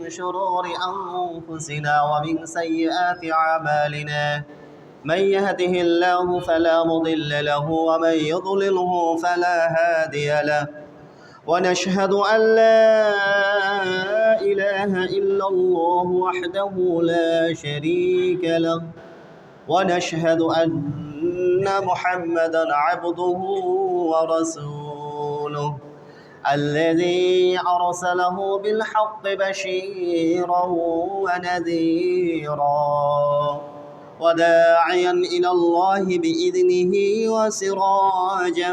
شرور أنفسنا ومن سيئات أعمالنا من يهده الله فلا مضل له ومن يضلله فلا هادي له ونشهد أن لا إله إلا الله وحده لا شريك له ونشهد أن محمدا عبده ورسوله الذي أرسله بالحق بشيرا ونذيرا وداعيا إلى الله بإذنه وسراجا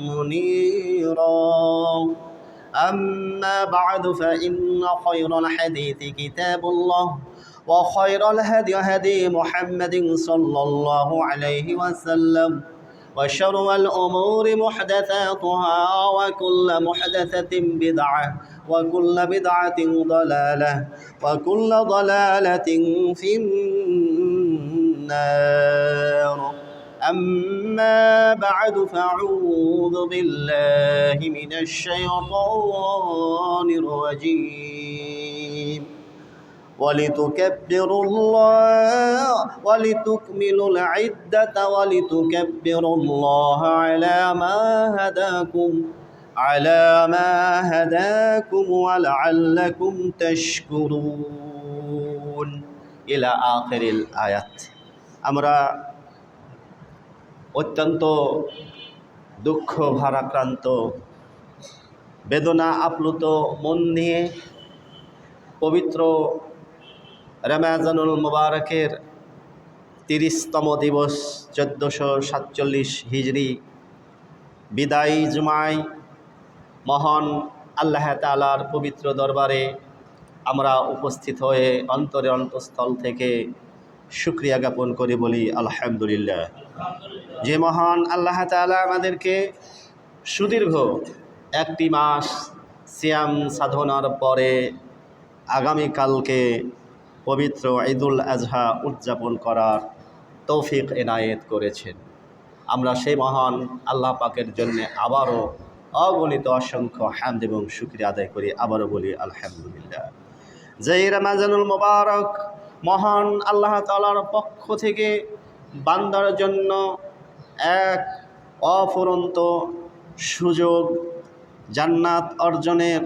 منيرا أما بعد فإن خير الحديث كتاب الله وخير الهدي هدي محمد صلى الله عليه وسلم وشر الأمور محدثاتها وكل محدثة بدعة وكل بدعة ضلالة وكل ضلالة في النار أما بعد فأعوذ بالله من الشيطان الرجيم ولتكبروا الله ولتكملوا العدة ولتكبروا الله على ما هداكم ولعلكم تشكرون إلى آخر الآيات আমরা অত্যন্ত দুঃখ ভারাক্রান্ত বেদনা আপ্লুত মন নিয়ে পবিত্র রমজানুল মুবারকের 30তম দিবস 1447 হিজরি বিদায়ী জুমায় মহান আল্লাহ তাআলার পবিত্র দরবারে আমরা উপস্থিত হয়ে অন্তরে অন্তঃস্থল থেকে শুকরিয়া জ্ঞাপন করে বলি আলহামদুলিল্লাহ। যে মহান আল্লাহ তাআলা আমাদেরকে সুদীর্ঘ একটি মাস সিয়াম সাধনার পরে আগামীকালকে পবিত্র ঈদুল আজহা উদযাপন করার তৌফিক এনায়েত করেছেন। আমরা সেই মহান আল্লাহ পাকের জন্য আবারও অগণিত অসংখ্য হামদ এবং শুকরিয়া আদায় করি, আবারও বলি আলহামদুলিল্লাহ। যে রমজানুল মুবারক মহান আল্লাহ তাআলার পক্ষ থেকে বান্দার জন্য এক অফুরন্ত সুযোগ, জান্নাত অর্জনের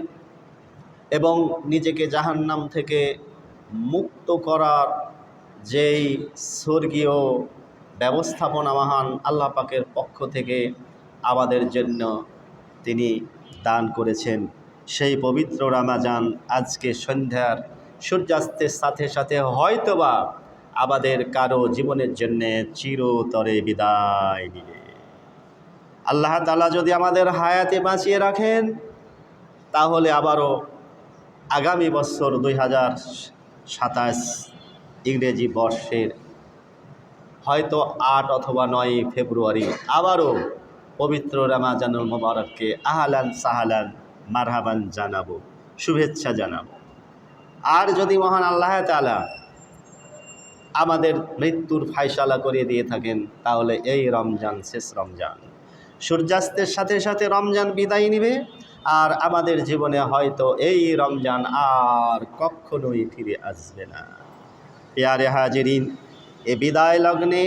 এবং নিজেকে জাহান্নাম থেকে মুক্ত করার যেই স্বর্গীয় ব্যবস্থাপনা মহান আল্লাহ পাকের পক্ষ থেকে আমাদের জন্য তিনি দান করেছেন। সেই পবিত্র রমজান আজকে সন্ধ্যার সূর্যাস্তের সাথে সাথে হয়তোবা আমাদের কারো জীবনের জন্যে চিরতরে বিদায় নিবে। আল্লাহ তাআলা যদি আমাদের হায়াতে বাঁচিয়ে রাখেন তাহলে আবারও আগামী বছর 2027 ইংরেজি বর্ষের হয়তো 8 অথবা 9 ফেব্রুয়ারি আবারও পবিত্র রমজানুল মুবারককে আহলান সাহালান মারহাবান জানাবো, শুভেচ্ছা জানাবো। আর যদি মহান আল্লাহ তাআলা আমাদের মৃত্যুর ফায়সালা করে দিয়ে থাকেন তাহলে এই রমজান শেষ রমজান, সূর্যাস্তের সাথে সাথে রমজান বিদায় নিবে আর আমাদের জীবনে হয়তো এই রমজান আর কখনোই ফিরে আসবে না। প্রিয় হাজিরিন, এ বিদায় লগ্নে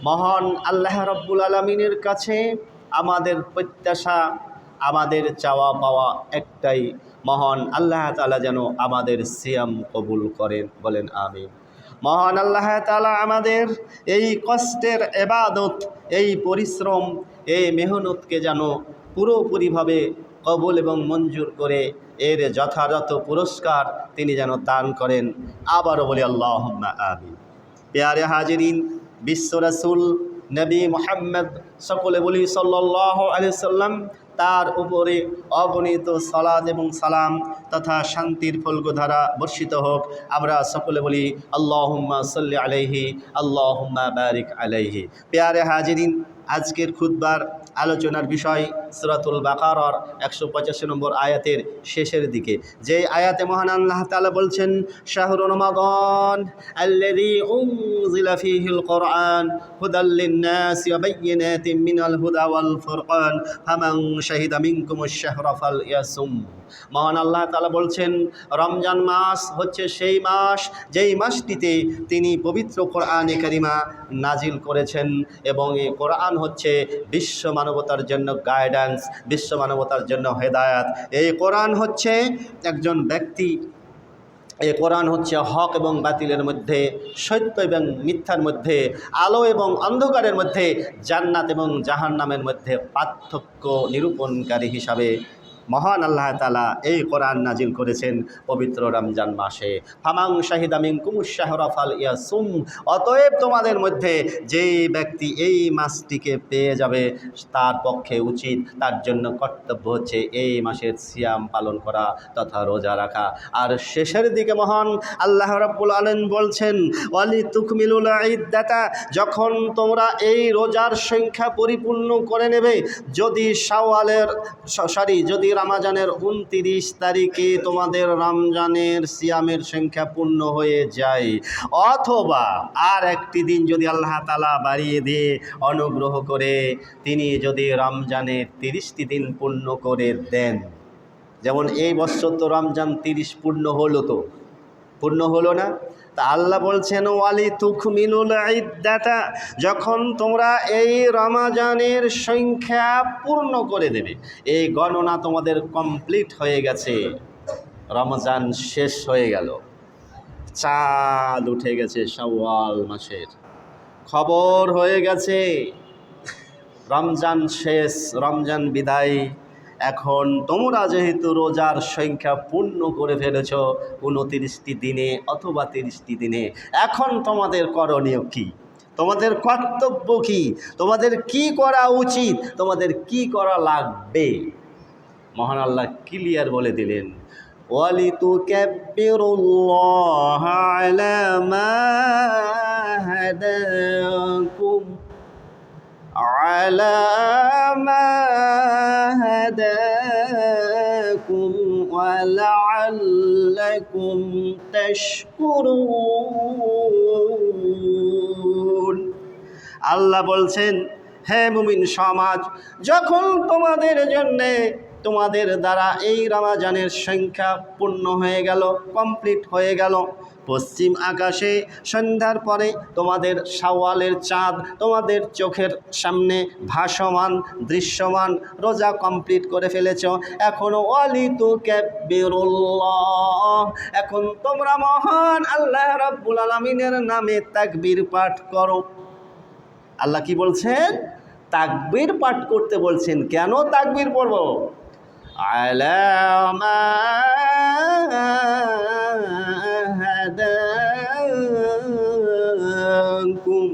মহান আল্লাহ রব্বুল আলামিনের কাছে আমাদের প্রত্যাশা, আমাদের চাওয়া পাওয়া একটাই, মহান আল্লাহ তাআলা যেন আমাদের সিয়াম কবুল করেন, বলেন আমিন। মহান আল্লাহ তাআলা আমাদের এই কষ্টের ইবাদত, এই পরিশ্রম, এই মেহনতকে যেন পুরোপুরিভাবে কবুল এবং মঞ্জুর করে এর যথাযথ পুরস্কার তিনি যেন দান করেন, আবারও বলি আল্লাহুম্মা আমিন। প্রিয় হাজিরিন, বিশ্ব রাসূল নবী মুহাম্মদ সকলে বলি সাল্লাল্লাহু আলাইহি সাল্লাম, তার উপরে অগণিত সালাত এবং সালাম তথা শান্তির ফলগধারা বর্ষিত হোক। আমরা সকলে বলি আল্লাহুম্মা সাল্লি আলাইহি আল্লাহুম্মা বারিক আলাইহি। প্রিয় হাজিরিন, আজকের খুতবার আলোচনার বিষয় সূরাতুল বাকারার 185 নম্বর আয়াতের শেষের দিকে, যে আয়াতে মহান আল্লাহ তাআলা বলছেন, শাহরু রমাদান আল্লাযী উনজিলা ফীহিল কুরআন হুদাল লিন-নাসি ওয়া বায়্যিনাতিন মিনাল হুদা ওয়াল ফুরকান ফামান শাহিদা মিনকুমুশ শাহরা ফালইয়াসুম। মহান আল্লাহ তাআলা বলছেন, রমজান মাস হচ্ছে সেই মাস যেই মাসটিতে তিনি পবিত্র কোরআনে কারিমা নাজিল করেছেন, এবং এই কোরআন হচ্ছে বিশ্ব মানবতার জন্য গাইডেন্স, বিশ্ব মানবতার জন্য হেদায়াত। এই কোরআন হচ্ছে একজন ব্যক্তি, এই কোরআন হচ্ছে হক এবং বাতিলের মধ্যে, সত্য এবং মিথ্যার মধ্যে, আলো এবং অন্ধকারের মধ্যে, জান্নাত এবং জাহান্নামের মধ্যে পার্থক্য নিরূপণকারী হিসাবে মহান আল্লাহ তাআলা এই কোরআন নাজিল করেছেন পবিত্র রমজান মাসে। ফামান শাহিদা মিনকুমুশ শাহরা ফালইয়াসুম, অতএব তোমাদের মধ্যে যেই ব্যক্তি এই মাসটিকে পেয়ে যাবে তার পক্ষে উচিত, তার জন্য কর্তব্য হচ্ছে এই মাসের সিয়াম পালন করা তথা রোজা রাখা। আর শেষের দিকে মহান আল্লাহ রাব্বুল আলামিন বলছেন, ওয়ালি তুকমিলুল ইদ্দাতা, যখন তোমরা এই রোজার সংখ্যা পরিপূর্ণ করে নেবে, যদি যদি রমজানের 29 তারিখে তোমাদের রমজানের সিয়ামের সংখ্যা পূর্ণ হয়ে যায়, অথবা আর একটি দিন যদি আল্লাহ তাআলা বাড়িয়ে দিয়ে অনুগ্রহ করে তিনি যদি রমজানের 30টি দিন পূর্ণ করে দেন, যেমন এই বছর তো রমজান 30 পূর্ণ হলো না, তা আল্লাহ বলছেন ওয়ালি তুকমিলুল ইদ্দাতা, যখন তোমরা এই রমজানের সংখ্যা পূর্ণ করে দেবে, এই গণনা তোমাদের কমপ্লিট হয়ে গেছে, রমজান শেষ হয়ে গেল, চাঁদ উঠে গেছে শাওয়াল মাসের, খবর হয়ে গেছে রমজান শেষ, রমজান বিদায়। এখন তোমরা যেহেতু রোজার সংখ্যা পূর্ণ করে ফেলেছ 29টি দিনে অথবা 30টি দিনে, এখন তোমাদের করণীয় কি, তোমাদের কর্তব্য কি, তোমাদের কি করা উচিত, তোমাদের কি করা লাগবে? মহান আল্লাহ ক্লিয়ার বলে দিলেন, ওয়ালিতুকাব্বিরুল্লাহা আলা মা হাদাকুম على ما هداكم ولعلكم تشكرون। আল্লাহ বলছেন, হে মুমিন সমাজ, যখন তোমাদের জন্যে তোমাদের দ্বারা এই রমজানের সংখ্যা পূর্ণ হয়ে গেল, কমপ্লিট হয়ে গেল, পশ্চিম আকাশে সন্ধ্যার পরে তোমাদের শাওয়ালের চাঁদ তোমাদের চোখের সামনে ভাসমান দৃশ্যমান, রোজা কমপ্লিট করে ফেলেছ, এখনো ওয়ালিতুকাব্বিরুল্লাহ, এখন তোমরা মহান আল্লাহ রাব্বুল আলামিনের নামে তাকবীর পাঠ করো। আল্লাহ কি বলছেন? তাকবীর পাঠ করতে বলছেন। কেন তাকবীর পড়ব? আলা মা হাদাকুম,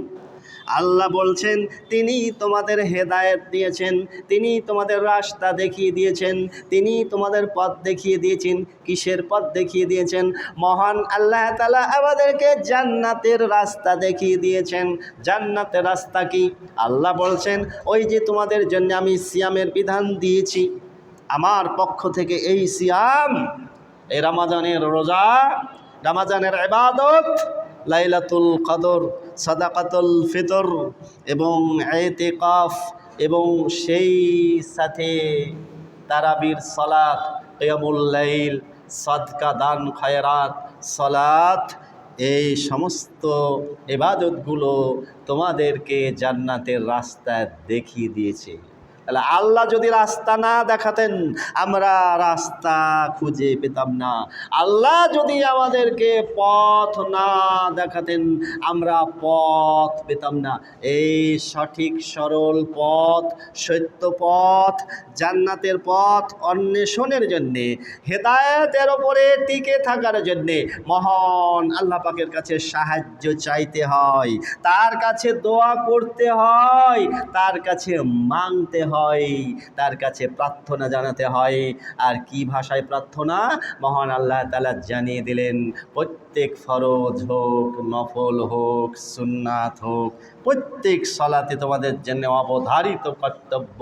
আল্লাহ বলছেন তিনি তোমাদের হেদায়েত দিয়েছেন, তিনি তোমাদের রাস্তা দেখিয়ে দিয়েছেন, তিনি তোমাদের পথ দেখিয়ে দিয়েছেন। কিসের পথ দেখিয়ে দিয়েছেন? মহান আল্লাহ তাআলা আমাদেরকে জান্নাতের রাস্তা দেখিয়ে দিয়েছেন। জান্নাতের রাস্তা কি? আল্লাহ বলছেন, ওই যে তোমাদের জন্য আমি সিয়ামের বিধান দিয়েছি আমার পক্ষ থেকে, এই সিয়াম, এই রমজানের রোজা, রমজানের ইবাদত, লাইলাতুল কদর, সাদাকাতুল ফিতর এবং ইতিকাফ, এবং সেই সাথে তারাবির সালাত, কিয়ামুল লাইল, সাদকা দান খয়রাত, সালাত, এই সমস্ত ইবাদতগুলো তোমাদেরকে জান্নাতের রাস্তা দেখিয়ে দিয়েছে। তাহলে আল্লাহ যদি রাস্তা না দেখাতেন আমরা রাস্তা খুঁজে পেতাম না। আল্লাহ যদি আমাদেরকে পথ না দেখাতেন আমরা পথ পেতাম না। এই সঠিক সরল পথ, সত্য পথ, জান্নাতের পথ অন্বেষণের জন্যে, হেদায়েতের ওপরে টিকে থাকার জন্যে মহান আল্লাহ পাকের কাছে সাহায্য চাইতে হয়, তার কাছে দোয়া করতে হয়, তার কাছে মাংতে হয়। হয়, তার কাছে প্রার্থনা জানাতে হয়। আর কি ভাষায় প্রার্থনা? মহান আল্লাহ তাআলা জানিয়ে দিলেন, প্রত্যেক ফরজ হোক, নফল হোক, সুন্নাত হোক, প্রত্যেক সালাতে তোমাদের জন্য অবধারিত কর্তব্য,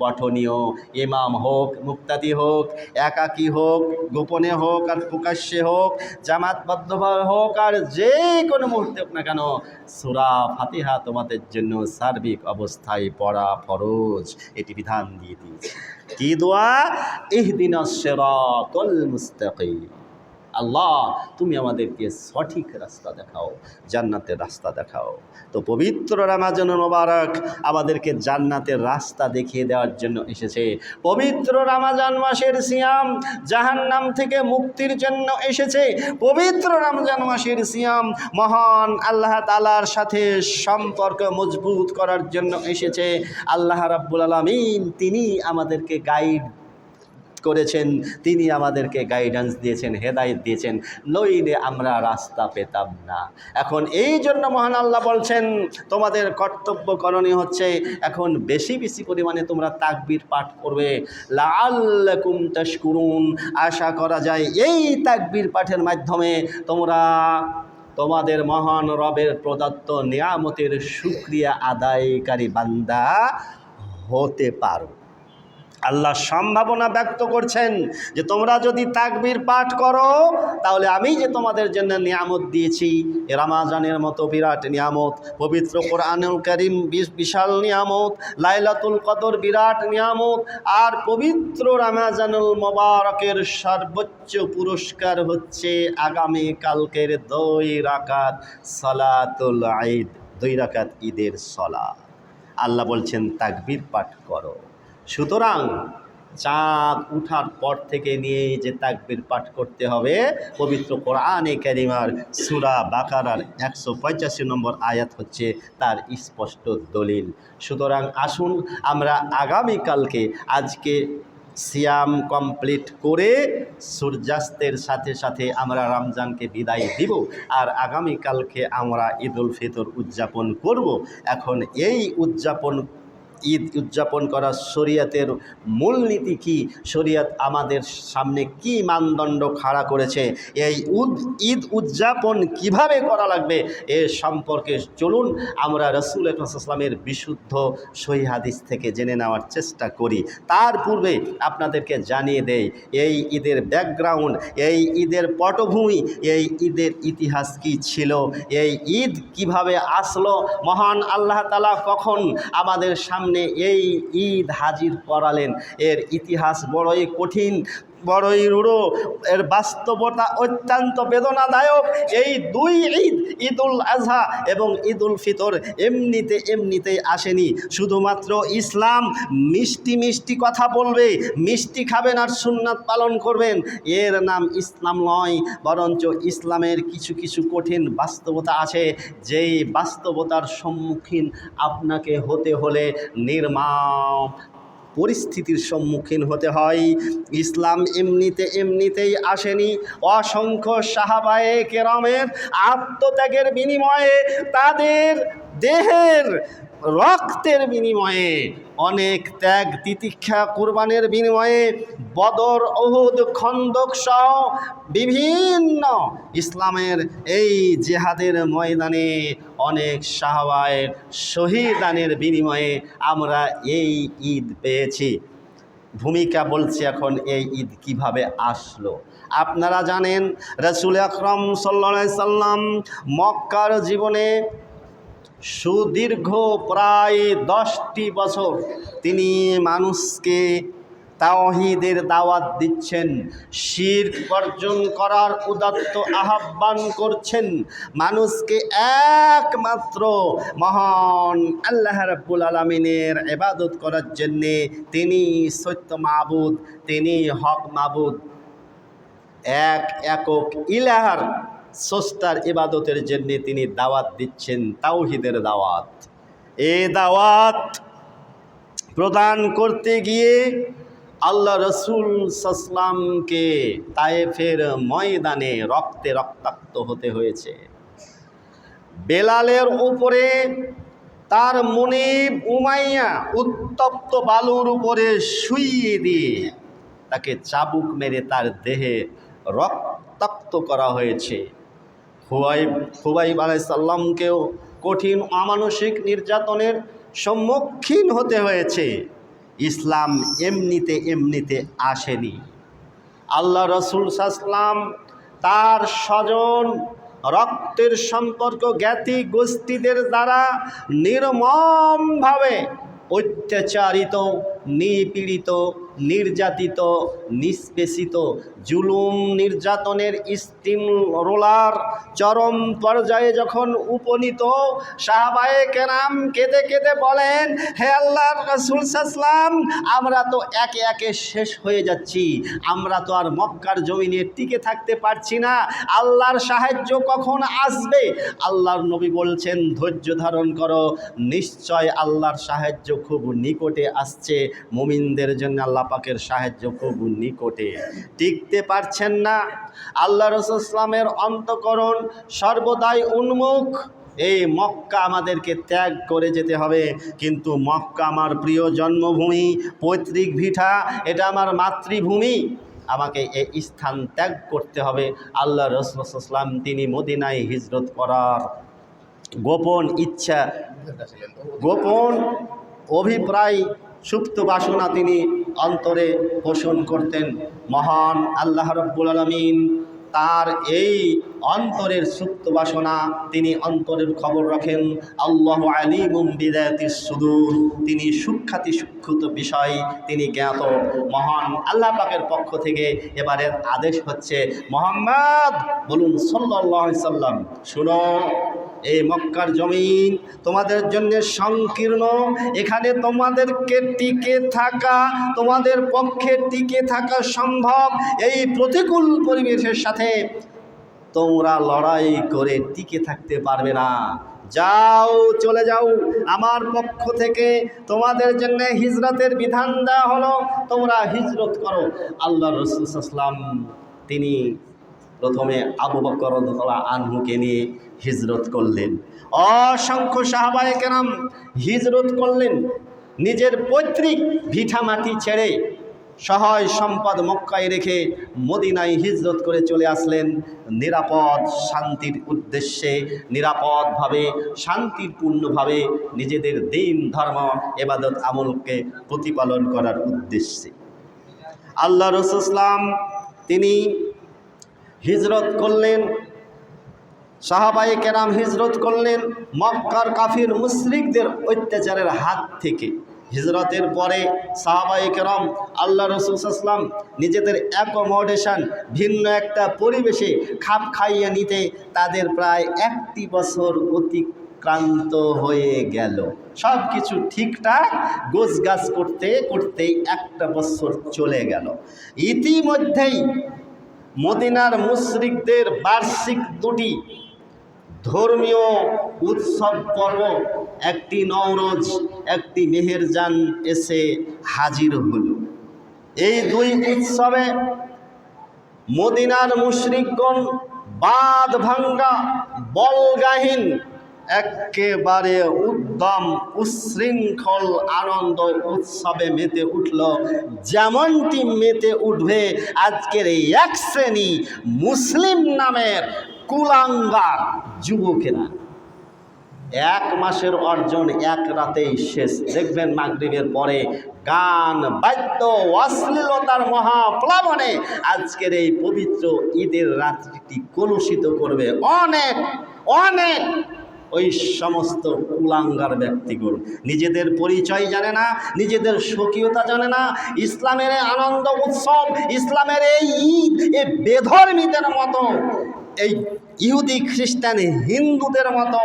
পঠনীয়, ইমাম হোক, মুক্তাদি হোক, একাকী হোক, গোপনে হোক আর প্রকাশ্যে হোক, জামাতবদ্ধভাবে হোক আর যে কোনো মুহূর্তে হোক না কেন, সূরা ফাতিহা তোমাদের জন্য সার্বিক অবস্থায় পড়া ফরজ। এটি বিধান দিয়ে দিয়েছে। কি দোয়া? ইহদিনাস সিরাতাল মুস্তাকিম। আল্লাহ, তুমি আমাদেরকে সঠিক রাস্তা দেখাও, জান্নাতের রাস্তা দেখাও। তো পবিত্র রমজানুল মুবারক আমাদেরকে জান্নাতের রাস্তা দেখিয়ে দেওয়ার জন্য এসেছে। পবিত্র রমজান মাসের সিয়াম জাহান্নাম থেকে মুক্তির জন্য এসেছে। পবিত্র রমজান মাসের সিয়াম মহান আল্লাহ তাআলার সাথে সম্পর্ক মজবুত করার জন্য এসেছে। আল্লাহ রাব্বুল আলামিন তিনি আমাদেরকে গাইড করেছেন, তিনি আমাদেরকে গাইডেন্স দিয়েছেন, হেদায়েত দিয়েছেন, নইলে আমরা রাস্তা পেতাম না। এখন এই জন্য মহান আল্লাহ বলছেন, তোমাদের কর্তব্য করণীয় হচ্ছে এখন বেশি বেশি পরিমাণে তোমরা তাকবীর পাঠ করবে, লাআল্লাকুম তাশকুরুন। আশা করা যায় এই তাকবীর পাঠের মাধ্যমে তোমরা তোমাদের মহান রবের প্রদত্ত নিয়ামতের শুকরিয়া আদায়কারী বান্দা হতে পারো। আল্লাহ সম্ভাবনা ব্যক্ত করছেন যে তোমরা যদি তাকবীর পাঠ করো তাহলে আমি যে তোমাদের জন্য নিয়ামত দিয়েছি, রমজানের মতো বিরাট নিয়ামত, পবিত্র কোরআনুল কারীম বিশাল নিয়ামত, লাইলাতুল কদর বিরাট নিয়ামত, আর পবিত্র রমজানুল মুবারকের সর্বোচ্চ পুরস্কার হচ্ছে আগামী কালকের 2 রাকাত সালাতুল ঈদ, 2 রাকাত ঈদের সালাত। আল্লাহ বলছেন তাকবীর পাঠ করো। সুতরাং চাঁদ উঠার পর থেকে নিয়ে যে তাকবীর পাঠ করতে হবে, পবিত্র কোরআনে কারিমার সূরা বাকারার 185 নম্বর আয়াত হচ্ছে তার স্পষ্ট দলিল। সুতরাং আসুন আমরা আগামীকালকে, আজকে সিয়াম কমপ্লিট করে সূর্যাস্তের সাথে সাথে আমরা রমজানকে বিদায় দিব, আর আগামীকালকে আমরা ঈদুল ফিতর উদযাপন করব। এখন এই ঈদ উদযাপন করা শরীয়তের মূলনীতি কি, শরীয়ত আমাদের সামনে কি মানদণ্ড খাড়া করেছে, এই ঈদ উদযাপন কিভাবে করা লাগবে এ সম্পর্কে চলুন আমরা রাসূল আকরাম সাল্লাল্লাহু আলাইহি ওয়াসাল্লামের বিশুদ্ধ সহিহ হাদিস থেকে জেনে নেওয়ার চেষ্টা করি। তার পূর্বে আপনাদেরকে জানিয়ে দেই এই ঈদের ব্যাকগ্রাউন্ড, এই ঈদের পটভূমি, এই ঈদের ইতিহাস কি ছিল, এই ঈদ কিভাবে আসলো, মহান আল্লাহ তাআলা কখন আমাদের সামনে এই ঈদ হাজির করালেন। এর ইতিহাস বড়ই কঠিন, বড়ই রূঢ়, এর বাস্তবতা অত্যন্ত বেদনাদায়ক। এই 2 ঈদ, ঈদুল আজহা এবং ঈদুল ফিতর এমনিতেই আসেনি। শুধুমাত্র ইসলাম মিষ্টি মিষ্টি কথা বলবে, মিষ্টি খাবেন আর সুন্নাত পালন করবেন, এর নাম ইসলাম নয়। বরঞ্চ ইসলামের কিছু কিছু কঠিন বাস্তবতা আছে, যেই বাস্তবতার সম্মুখীন আপনাকে হতে হলে নির্মম পরিস্থিতির সম্মুখীন হতে হয়। ইসলাম এমনিতেই আসেনি। অসংখ্য সাহাবায়ে কেরামের আত্মত্যাগের বিনিময়ে, তাদের দেহের রক্তের বিনিময়ে, অনেক ত্যাগ তিতিক্ষা কুরবানের বিনিময়ে, বদর, উহুদ, খন্দক সহ বিভিন্ন ইসলামের এই জিহাদের ময়দানে অনেক সাহাবায়ে শহীদানের বিনিময়ে আমরা এই ঈদ পেয়েছি। ভূমিকা বলছি এখন এই ঈদ কিভাবে আসলো। আপনারা জানেন রাসূল আকরাম সাল্লাল্লাহু আলাইহি সাল্লাম মক্কার জীবনে সুদীর্ঘ প্রায় 10টি বছর তিনি মানুষকে তাওহীদের দাওয়াত দিচ্ছেন, শিরক বর্জন করার উদাত্ত আহ্বান করছেন, মানুষকে একমাত্র মহান আল্লাহ রাব্বুল আলামিনের ইবাদত করার জন্যে, তিনি সত্য মাবুদ, তিনি হক মাবুদ, একক ইলাহার স্রষ্টার ইবাদতের জন্যে তিনি দাওয়াত দিচ্ছেন, তাওহীদের দাওয়াত। এই দাওয়াত প্রদান করতে গিয়ে আল্লাহ রাসূল সাল্লামকে তায়েফের ময়দানে রক্তে রক্তাক্ত হতে হয়েছে। বেলালের উপরে তার মনিব উমাইয়া উত্তপ্ত বালুর উপরে শুইয়ে দিয়ে তাকে চাবুক মেরে তার দেহে রক্তাক্ত করা হয়েছে। খুবাইব আলাইহিস সালামকেও কঠিন অমানসিক নির্যাতনের সম্মুখীন হতে হয়েছে। ইসলাম এমনিতে আসেনি। আল্লাহ রসুল সাল্লাম তার স্বজন রক্তের সম্পর্ক জ্ঞাতি গোষ্ঠীদের দ্বারা নির্মমভাবে অত্যাচারিত, নিপীড়িত, নির্যাতিত, নিষ্পেষিত, জুলুম নির্যাতনের স্টিম রোলার চরম পর্যায়ে যখন উপনীত, সাহাবায়ে কেরাম কেঁদে কেঁদে বলেন, হে আল্লাহর রাসূল সাল্লাম, আমরা তো একে একে শেষ হয়ে যাচ্ছি, আমরা তো আর মক্কার জমিনে টিকে থাকতে পারছি না, আল্লাহর সাহায্য কখন আসবে? আল্লাহর নবী বলছেন, ধৈর্য ধারণ করো, নিশ্চয় আল্লাহর সাহায্য খুব নিকটে আসছে। মুমিনদের জন্য আল্লাহ পাকের সাহায্য খুব নিকটে। টিকতে পারছেন না, আল্লাহ রাসূল সাল্লামের অন্তঃকরণ সর্বদাই উন্মুখ, এই মক্কা আমাদেরকে ত্যাগ করে যেতে হবে। কিন্তু মক্কা আমার প্রিয় জন্মভূমি, পৈতৃক ভিটা, এটা আমার মাতৃভূমি, আমাকে এই স্থান ত্যাগ করতে হবে। আল্লাহ রাসূল সাল্লাল্লাহু আলাইহি ওয়াসাল্লাম তিনি মদিনায় হিজরত করার গোপন ইচ্ছা, গোপন অভিপ্রায়, সুপ্ত বাসনা তিনি অন্তরে পোষণ করতেন। মহান আল্লাহ রাব্বুল আলামিন তার এই অন্তরের সুপ্ত বাসনা তিনি অন্তরের খবর রাখেন। আল্লাহু আলিমুম বিযাতিস সুদূর, তিনি সূক্ষ্মাতি সূক্ষ্ম বিষয় তিনি জ্ঞাত। মহান আল্লাহ পাকের পক্ষ থেকে এবারের আদেশ হচ্ছে, মুহাম্মদ বলুন সাল্লাল্লাহু আলাইহি সাল্লাম, শুনো, এই মক্কার জমিন তোমাদের জন্য সংকীর্ণ, এখানে তোমাদেরকে টিকে থাকা, তোমাদের পক্ষে টিকে থাকা সম্ভব। এই প্রতিকূল পরিবেশের সাথে তোমরা লড়াই করে টিকে থাকতে পারবে না। যাও, চলে যাও, আমার পক্ষ থেকে তোমাদের জন্য হিজরতের বিধান দেওয়া হলো, তোমরা হিজরত করো। আল্লাহ রাসূল সাল্লাল্লাহু আলাইহি ওয়াসাল্লাম তিনি প্রথমে আবু বকর রাদিয়াল্লাহু আনহুকে নিয়ে হিজরত করলেন। অসংখ্য সাহাবায়ে কেরাম হিজরত করলেন, নিজের পৈতৃক ভিটামাটি ছেড়ে সহায় সম্পদ মক্কায় রেখে মদিনায় হিজরত করে চলে আসলেন নিরাপদ শান্তির উদ্দেশ্যে, নিরাপদভাবে শান্তিপূর্ণভাবে নিজেদের দিন ধর্ম ইবাদত আমলকে প্রতিপালন করার উদ্দেশ্যে। আল্লাহ রাসূল সাল্লাল্লাহু আলাইহি ওয়াসাল্লাম তিনি হিজরত করলেন, সাহাবায়ে কেরাম হিজরত করলেন মক্কার কাফির মুশরিকদের অত্যাচারের হাত থেকে। হিজরতের পরে সাহাবায়ে কেরাম আল্লাহ রাসূল সাল্লাল্লাহু আলাইহি ওয়াসাল্লাম নিজেদের অ্যাকোমোডেশন ভিন্ন একটা পরিবেশে খাপ খাইয়ে নিতে তাদের প্রায় 1 বছর অতিক্রান্ত হয়ে গেল। সব কিছু ঠিকঠাক গোছগাছ করতে করতে 1 বছর চলে গেল। ইতিমধ্যেই মদিনার মুশরিকদের বার্ষিক 2টি ধর্মীয় উৎসব পর্ব, একটি নওরোজ, একটি মেহেরজান এসে হাজির হল। এই 2 উৎসবে মদিনার মুশরিকগণ বাঁধ ভাঙ্গা, বলগাহীন, একেবারে উদ্যম উচ্ছৃঙ্খল আনন্দ উৎসবে মেতে উঠল, যেমনটি মেতে উঠবে আজকের এই এক শ্রেণী মুসলিম নামের কুলাঙ্গার যুবকেরা। 1 মাসের অর্জন 1 রাতেই শেষ। দেখবেন মাগরিবের পরে গান বাদ্য অশ্লীলতার মহাপ্লাবনে আজকের এই পবিত্র ঈদের রাত্রিটি কলুষিত করবে অনেক অনেক ওই সমস্ত কুলাঙ্গার ব্যক্তিগুলো। নিজেদের পরিচয় জানে না, নিজেদের স্বকীয়তা জানে না, ইসলামের আনন্দ উৎসব, ইসলামের এই ঈদ এ বেধর্মীদের মতো, এই ইহুদি খ্রিস্টান হিন্দুদের মতো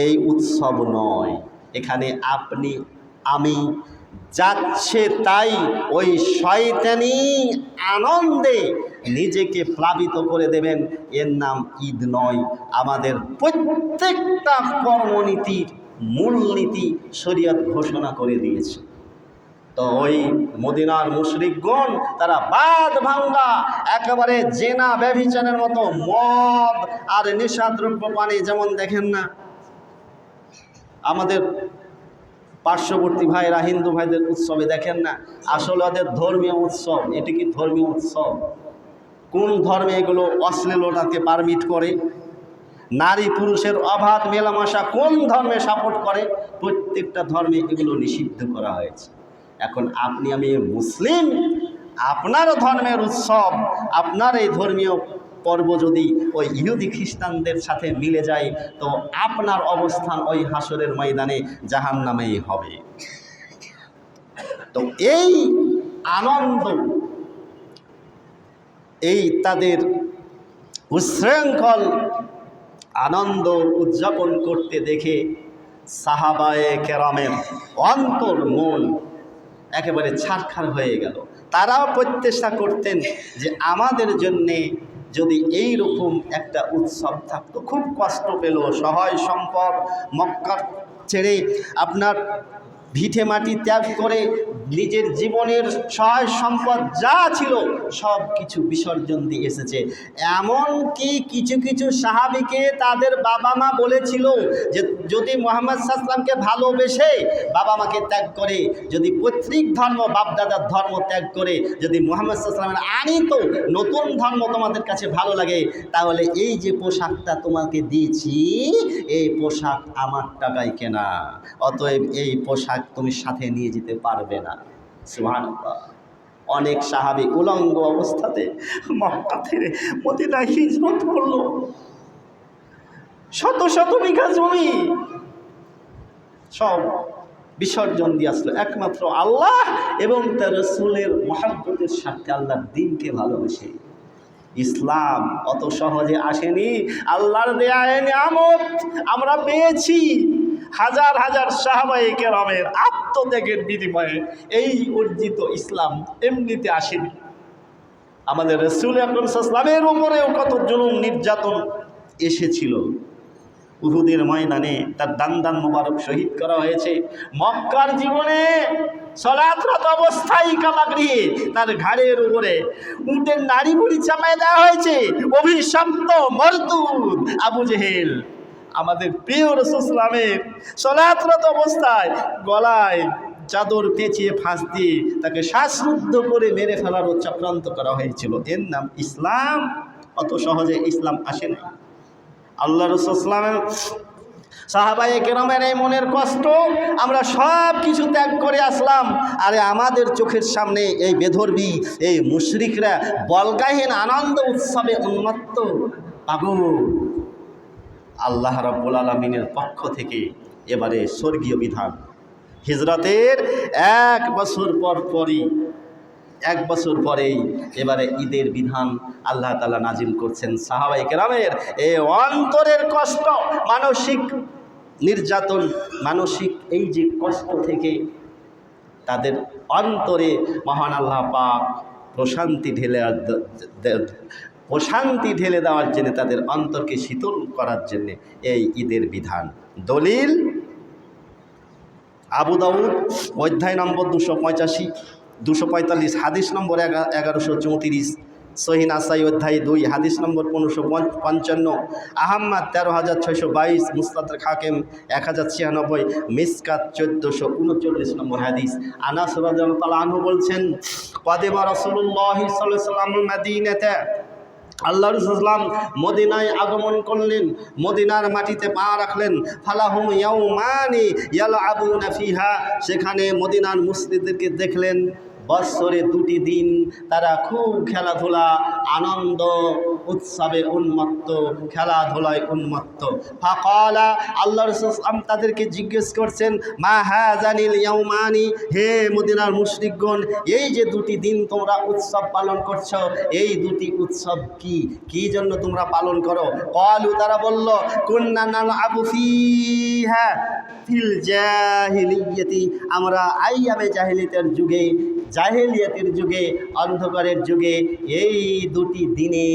এই উৎসব নয়। এখানে আপনি আমি যাচ্ছে তাই ওই শয়তানি আনন্দে নিজেকে প্লাবিত করে দেবেন, এর নাম ঈদ নয়। আমাদের প্রত্যেকটা কর্মনীতির মূলনীতি শরীয়ত ঘোষণা করে দিয়েছে। তো ওই মদিনার মুশরিকগণ তারা বাঁধ ভাঙ্গা, একেবারে জেনা ব্যভিচারের মতো মদ আর নেশাদ্রব্য পানি, যেমন দেখেন না আমাদের পার্শ্ববর্তী ভাইরা হিন্দু ভাইদের উৎসবে দেখেন না, আসলে ওদের ধর্মীয় উৎসব। এটি কি ধর্মীয় উৎসব? কোন ধর্মে এগুলো অশ্লীলতাকে পারমিট করে? নারী পুরুষের অবাধ মেলামেশা কোন ধর্মে সাপোর্ট করে? প্রত্যেকটা ধর্মে এগুলো নিষিদ্ধ করা হয়েছে। এখন আপনি আমি মুসলিম, আপনার ধর্মের উৎসব, আপনার এই ধর্মীয় পর্ব যদি ওই ইহুদি খ্রিস্টানদের সাথে মিলে যায়, তো আপনার অবস্থান ওই হাসরের ময়দানে জাহান্নামেই হবে। তো এই আনন্দ, এই তাদের উচ্ছৃঙ্খল আনন্দ উদযাপন করতে দেখে সাহাবায়ে কেরামের অন্তর মন একেবারে ছারখার হয়ে গেল। তারাও প্রত্যাশা করতেন যে আমাদের জন্যে যদি এই রকম একটা উৎসব থাকতো। খুব কষ্ট পেল, সহায় সম্পদ মক্কা ছেড়ে আপনার ভিটে মাটি ত্যাগ করে নিজের জীবনের সহায় সম্পদ যা ছিল সব কিছু বিসর্জন দিয়ে এসেছে। এমনকি কিছু কিছু সাহাবীকে তাদের বাবা মা বলেছিল যে যদি মুহাম্মদ সাল্লাল্লাহু আলাইহি ওয়াসাল্লামকে ভালোবেসে বাবা মাকে ত্যাগ করে, যদি পৈতৃক ধর্ম বাপদাদার ধর্ম ত্যাগ করে যদি মুহাম্মদ সাল্লাল্লাহু আলাইহি ওয়াসাল্লামের আনিত নতুন ধর্ম তোমাদের কাছে ভালো লাগে, তাহলে এই যে পোশাকটা তোমাকে দিয়েছি এই পোশাক আমার টাকায় কেনা, অতএব এই পোশাক তুমি সাথে নিয়ে যেতে পারবে না। সুবহানাল্লাহ। অনেক সাহাবী উলঙ্গ অবস্থাতে মক্কা থেকে মদিনায় হিজরত করলো। শত শত বিঘা জমি সব বিসর্জন দিয়ে আসলো একমাত্র আল্লাহ এবং তার রাসূলের মহব্বতের সাথে, আল্লাহর দ্বীনকে ভালোবেসে। ইসলাম অত সহজে আসেনি, আল্লাহর দেয়া নিয়ামত আমরা পেয়েছি। হাজার হাজার সাহাবায়ে কেরামের আত্মত্যাগের বিনিময়ে এই অর্জিত ইসলাম এমনিতে আসেনি। আমাদের রাসূল আকরাম সাল্লাল্লাহু আলাইহি ওয়াসাল্লামের উপরেও কত জুলুম নির্যাতন এসেছিল। উহুদের ময়দানে তার দান মোবারক শহীদ করা হয়েছে। মক্কার জীবনে সলাতরত অবস্থায় কাবাগৃহে তার ঘাড়ের উপরে উটের নাড়ি বুড়ি চাপায় দেওয়া হয়েছে। অভিশপ্ত মরদুদ আবু জেহেল আমাদের প্রিয় রাসূল সাল্লামের সলাতরত অবস্থায় গলায় চাদর পেঁচিয়ে ফাঁস দিয়ে তাকে শ্বাসরুদ্ধ করে মেরে ফেলারও চক্রান্ত করা হয়েছিল। এর নাম ইসলাম। অত সহজে ইসলাম আসে না। আল্লাহ রাসূল সাল্লাল্লাহু আলাইহি ওয়াসাল্লাম সাহাবায়ে কেরামের এই মনের কষ্ট, আমরা সব কিছু ত্যাগ করে আসলাম, আরে আমাদের চোখের সামনে এই বেধর্মী এই মুশরিকরা বলগাহীন আনন্দ উৎসবে উন্মত্ত পাগল। আল্লাহ রাব্বুল আলামিনের পক্ষ থেকে এবারে স্বর্গীয় বিধান, হিজরতের 1 বছর পরেই এবারে ঈদের বিধান আল্লাহ তাআলা নাজিল করছেন। সাহাবায়ে কেরামের এই অন্তরের কষ্ট, মানসিক নির্যাতন, মানসিক এই যে কষ্ট থেকে তাদের অন্তরে মহান আল্লাহ পাক প্রশান্তি ঢেলে দেওয়ার জন্য, তাদের অন্তরকে শীতল করার জন্য এই ঈদের বিধান। দলিল আবু দাউদ অধ্যায় নম্বর 245 হাদিস নম্বর 1134, সহিহ নাসাই অধ্যায় 2 হাদিস নম্বর 1555, আহমদ 13622, মুসনাদ হাকিম 1096, মিসকাত 1439 নম্বর হাদিস। আনাস রাদিয়াল্লাহু তাআলা আনহু বলছেন, কাদিমা রাসূলুল্লাহ সাল্লাল্লাহু আলাইহি ওয়াসাল্লাম মদিনাতে, আল্লাহ রাসূল সাল্লাম মদিনায় আগমন করলেন, মদিনার মাটিতে পা রাখলেন। ফালাহুম ইয়াউমানি ইয়ালআবুনা ফিহা, সেখানে মদিনার মুসলিমদেরকে দেখলেন বৎসরে 2টি দিন তারা খুব খেলাধুলা আনন্দ উৎসবে উন্মত্ত, খেলাধুলায় উন্মত্ত। ফাকালা, আল্লাহ রাসূল সাল্লাল্লাহু তাদেরকে জিজ্ঞেস করছেন, মা হাযানিল ইয়াউমানি, হে মদিনার মুশরিকগণ, এই যে 2টি দিন তোমরা উৎসব পালন করছো, এই 2টি উৎসব কি জন্য তোমরা পালন করো? ক্বালু, তারা বলল, কুন্না নালআবু ফিহা ফিল জাহিলিয়াতি, আমরা আইয়ামে জাহিলিয়াতের যুগে অন্ধকারের যুগে এই 2টি দিনে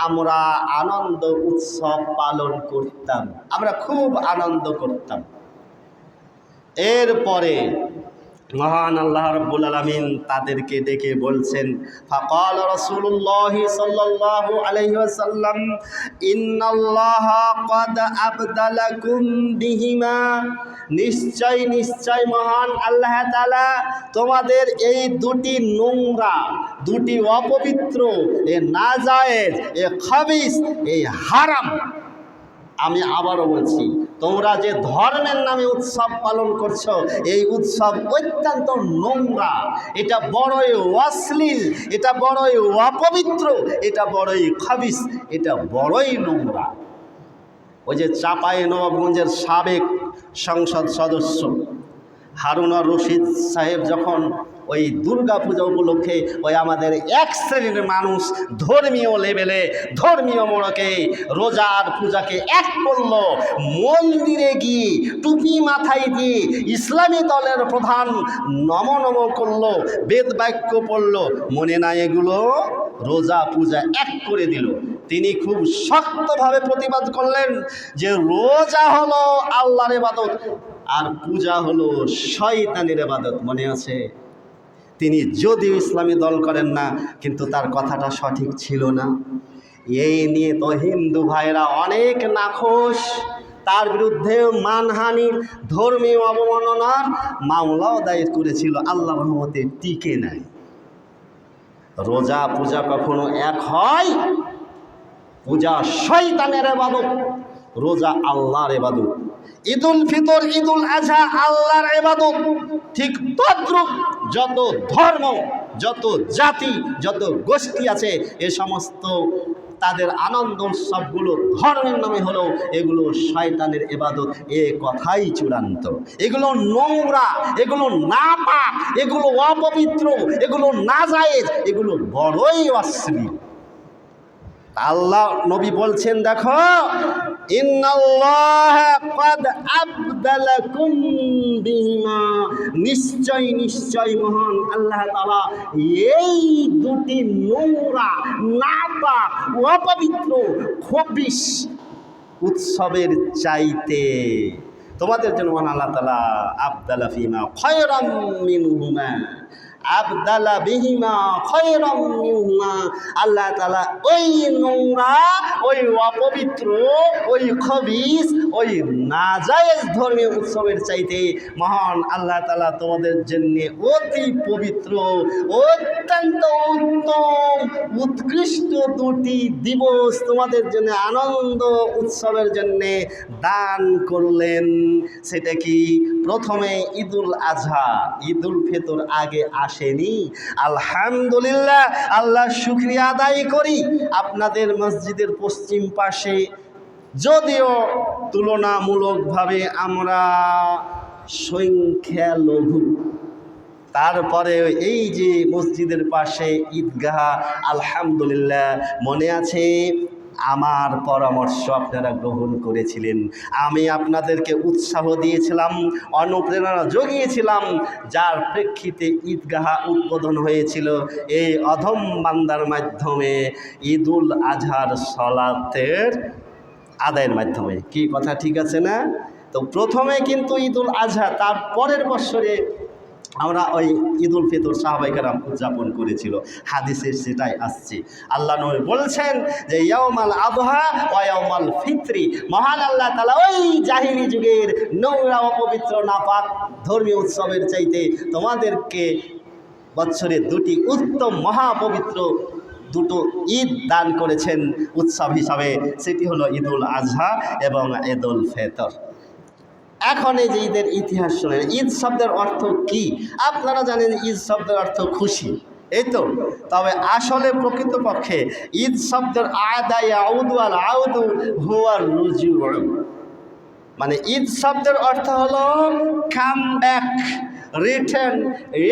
আমরা আনন্দ উৎসব পালন করতাম, আমরা খুব আনন্দ করতাম। এরপরে মহান আল্লাহ রাব্বুল আলামিন তাদেরকে ডেকে বলছেন, ফাকাল রাসূলুল্লাহ সাল্লাল্লাহু আলাইহি ওয়াসাল্লাম ইন্নাল্লাহা ক্বাদ আবদালাকুম বিহিমা, নিশ্চয় নিশ্চয় মহান আল্লাহ তাআলা তোমাদের এই দুটি নোংরা, দুটি অপবিত্র, এ নাজায়েজ, এ খাবিস, এই হারাম, আমি আবারও বলছি, তোমরা যে ধর্মের নামে উৎসব পালন করছো, এই উৎসব অত্যন্ত নোংরা, এটা বড়ই অশ্লীল, এটা বড়ই অপবিত্র, এটা বড়ই খাবিস, এটা বড়ই নোংরা। ওই যে চাঁপাইনবাবগঞ্জের সাবেক সংসদ সদস্য হারুনুর রশিদ সাহেব যখন ওই দুর্গা পূজা উপলক্ষে ওই আমাদের এক শ্রেণীর মানুষ ধর্মীয় লেভেলে, ধর্মীয় মোড়কে রোজা আর পূজাকে এক করলো, মন্দিরে গিয়ে টুপি মাথায় দিয়ে ইসলামী দলের প্রধান নম নম করলো, বেদ বাক্য পড়লো, মনে নাই এগুলো? রোজা পূজা এক করে দিল। তিনি খুব শক্তভাবে প্রতিবাদ করলেন যে রোজা হলো আল্লাহর ইবাদত আর পূজা হলো শয়তানের ইবাদত। মনে আছে? তিনি যদিও ইসলামী দল করেন না, কিন্তু তার কথাটা সঠিক ছিল না। এই নিয়ে তো হিন্দু ভাইরা অনেক নাখোশ, তার বিরুদ্ধে মানহানির, ধর্মীয় অবমাননার মামলাও দায়ের করেছিল, আল্লাহর রহমতে টিকে নাই। রোজা পূজা কখনো এক হয়? পূজা শয়তানের ইবাদত, রোজা আল্লাহর ইবাদত। ঈদুল ফিতর, ঈদুল আজহা আল্লাহর ইবাদত। ঠিক তদ্রূপ যত ধর্ম, যত জাতি, যত গোষ্ঠী আছে, এ সমস্ত তাদের আনন্দ উৎসবগুলো ধর্মের নামে হলেও এগুলো শয়তানের ইবাদত, এ কথাই চূড়ান্ত। এগুলো নোংরা, এগুলো নাপাক, এগুলো অপবিত্র, এগুলো নাজায়েজ, এগুলো বড়ই অশ্লীল। আল্লাহ নবী বলছেন, দেখো, ইন্নাল্লাহা ক্বাদ আবদালাকুম বিহিমা, নিশ্চয় নিশ্চয় মহান আল্লাহ তাআলা এই দুটি নোংরা, নাপাক, অপবিত্র, খবিশ উৎসবের চাইতে তোমাদের জন্য মহান আল্লাহ তাআলা আবদালা ফিমা খায়রাম মিনহুমা, আবদালা বিহিমা খায়রাম মিনহুমা, আল্লাহ তাআলা ওই নোংরা, ওই অপবিত্র, ওই খবিস, ওই নাজায়েজ ধর্মীয় উৎসবের চাইতে মহান আল্লাহ তাআলা তোমাদের জন্য অতি পবিত্র, অত্যন্ত উত্তম, উৎকৃষ্ট দুটি দিবস তোমাদের জন্য আনন্দ উৎসবের জন্য দান করলেন। সেটা কি? প্রথমে ঈদুল আজহা, ঈদুল ফিতর আগে আসেনি। আলহামদুলিল্লাহ, আল্লাহ শুকরিয়া আদায় করি, আপনাদের মসজিদের পশ্চিম পাশে যদিও তুলনামূলকভাবে আমরা সংখ্যালঘু, তারপরে এই যে মসজিদের পাশে ঈদগাহ, আলহামদুলিল্লাহ, মনে আছে আমার পরামর্শ আপনারা গ্রহণ করেছিলেন, আমি আপনাদেরকে উৎসাহ দিয়েছিলাম, অনুপ্রেরণা জুগিয়েছিলাম, যার প্রেক্ষিতে ঈদগাহ উদ্বোধন হয়েছিল এই অধম বান্দার মাধ্যমে, ঈদুল আজহার সালাতের আদায়ের মাধ্যমে। কি কথা ঠিক আছে না? তো প্রথমে কিন্তু ঈদুল আজহা, তার পরের বছরে আমরা ওই ঈদুল ফিতর সাহাবায়ে কেরাম উদযাপন করেছিল। হাদিসে সেটাই আসছে। আল্লাহ নবী বলছেন যে ইয়াউমাল আযহা ওয়া ইয়াউমাল ফিতরি, মহান আল্লাহ তাআলা ওই জাহিলি যুগের নোংরা, অপবিত্র, নাপাক ধর্মীয় উৎসবের চাইতে তোমাদেরকে বছরে দুটি উত্তম মহাপবিত্র দুটো ঈদ দান করেছেন উৎসব হিসাবে। সেটি হলো ঈদুল আজহা এবং ঈদুল ফিতর। এখন এই যে ঈদের ইতিহাস শুনেন। ঈদ শব্দের অর্থ কি? আপনারা জানেন ঈদ শব্দের অর্থ খুশি, এই তো। তবে আসলে প্রকৃতপক্ষে ঈদ শব্দের আদা ইয়াউদু আল আউদু হুয়া রুজু, মানে ঈদ শব্দের অর্থ হলো come back, return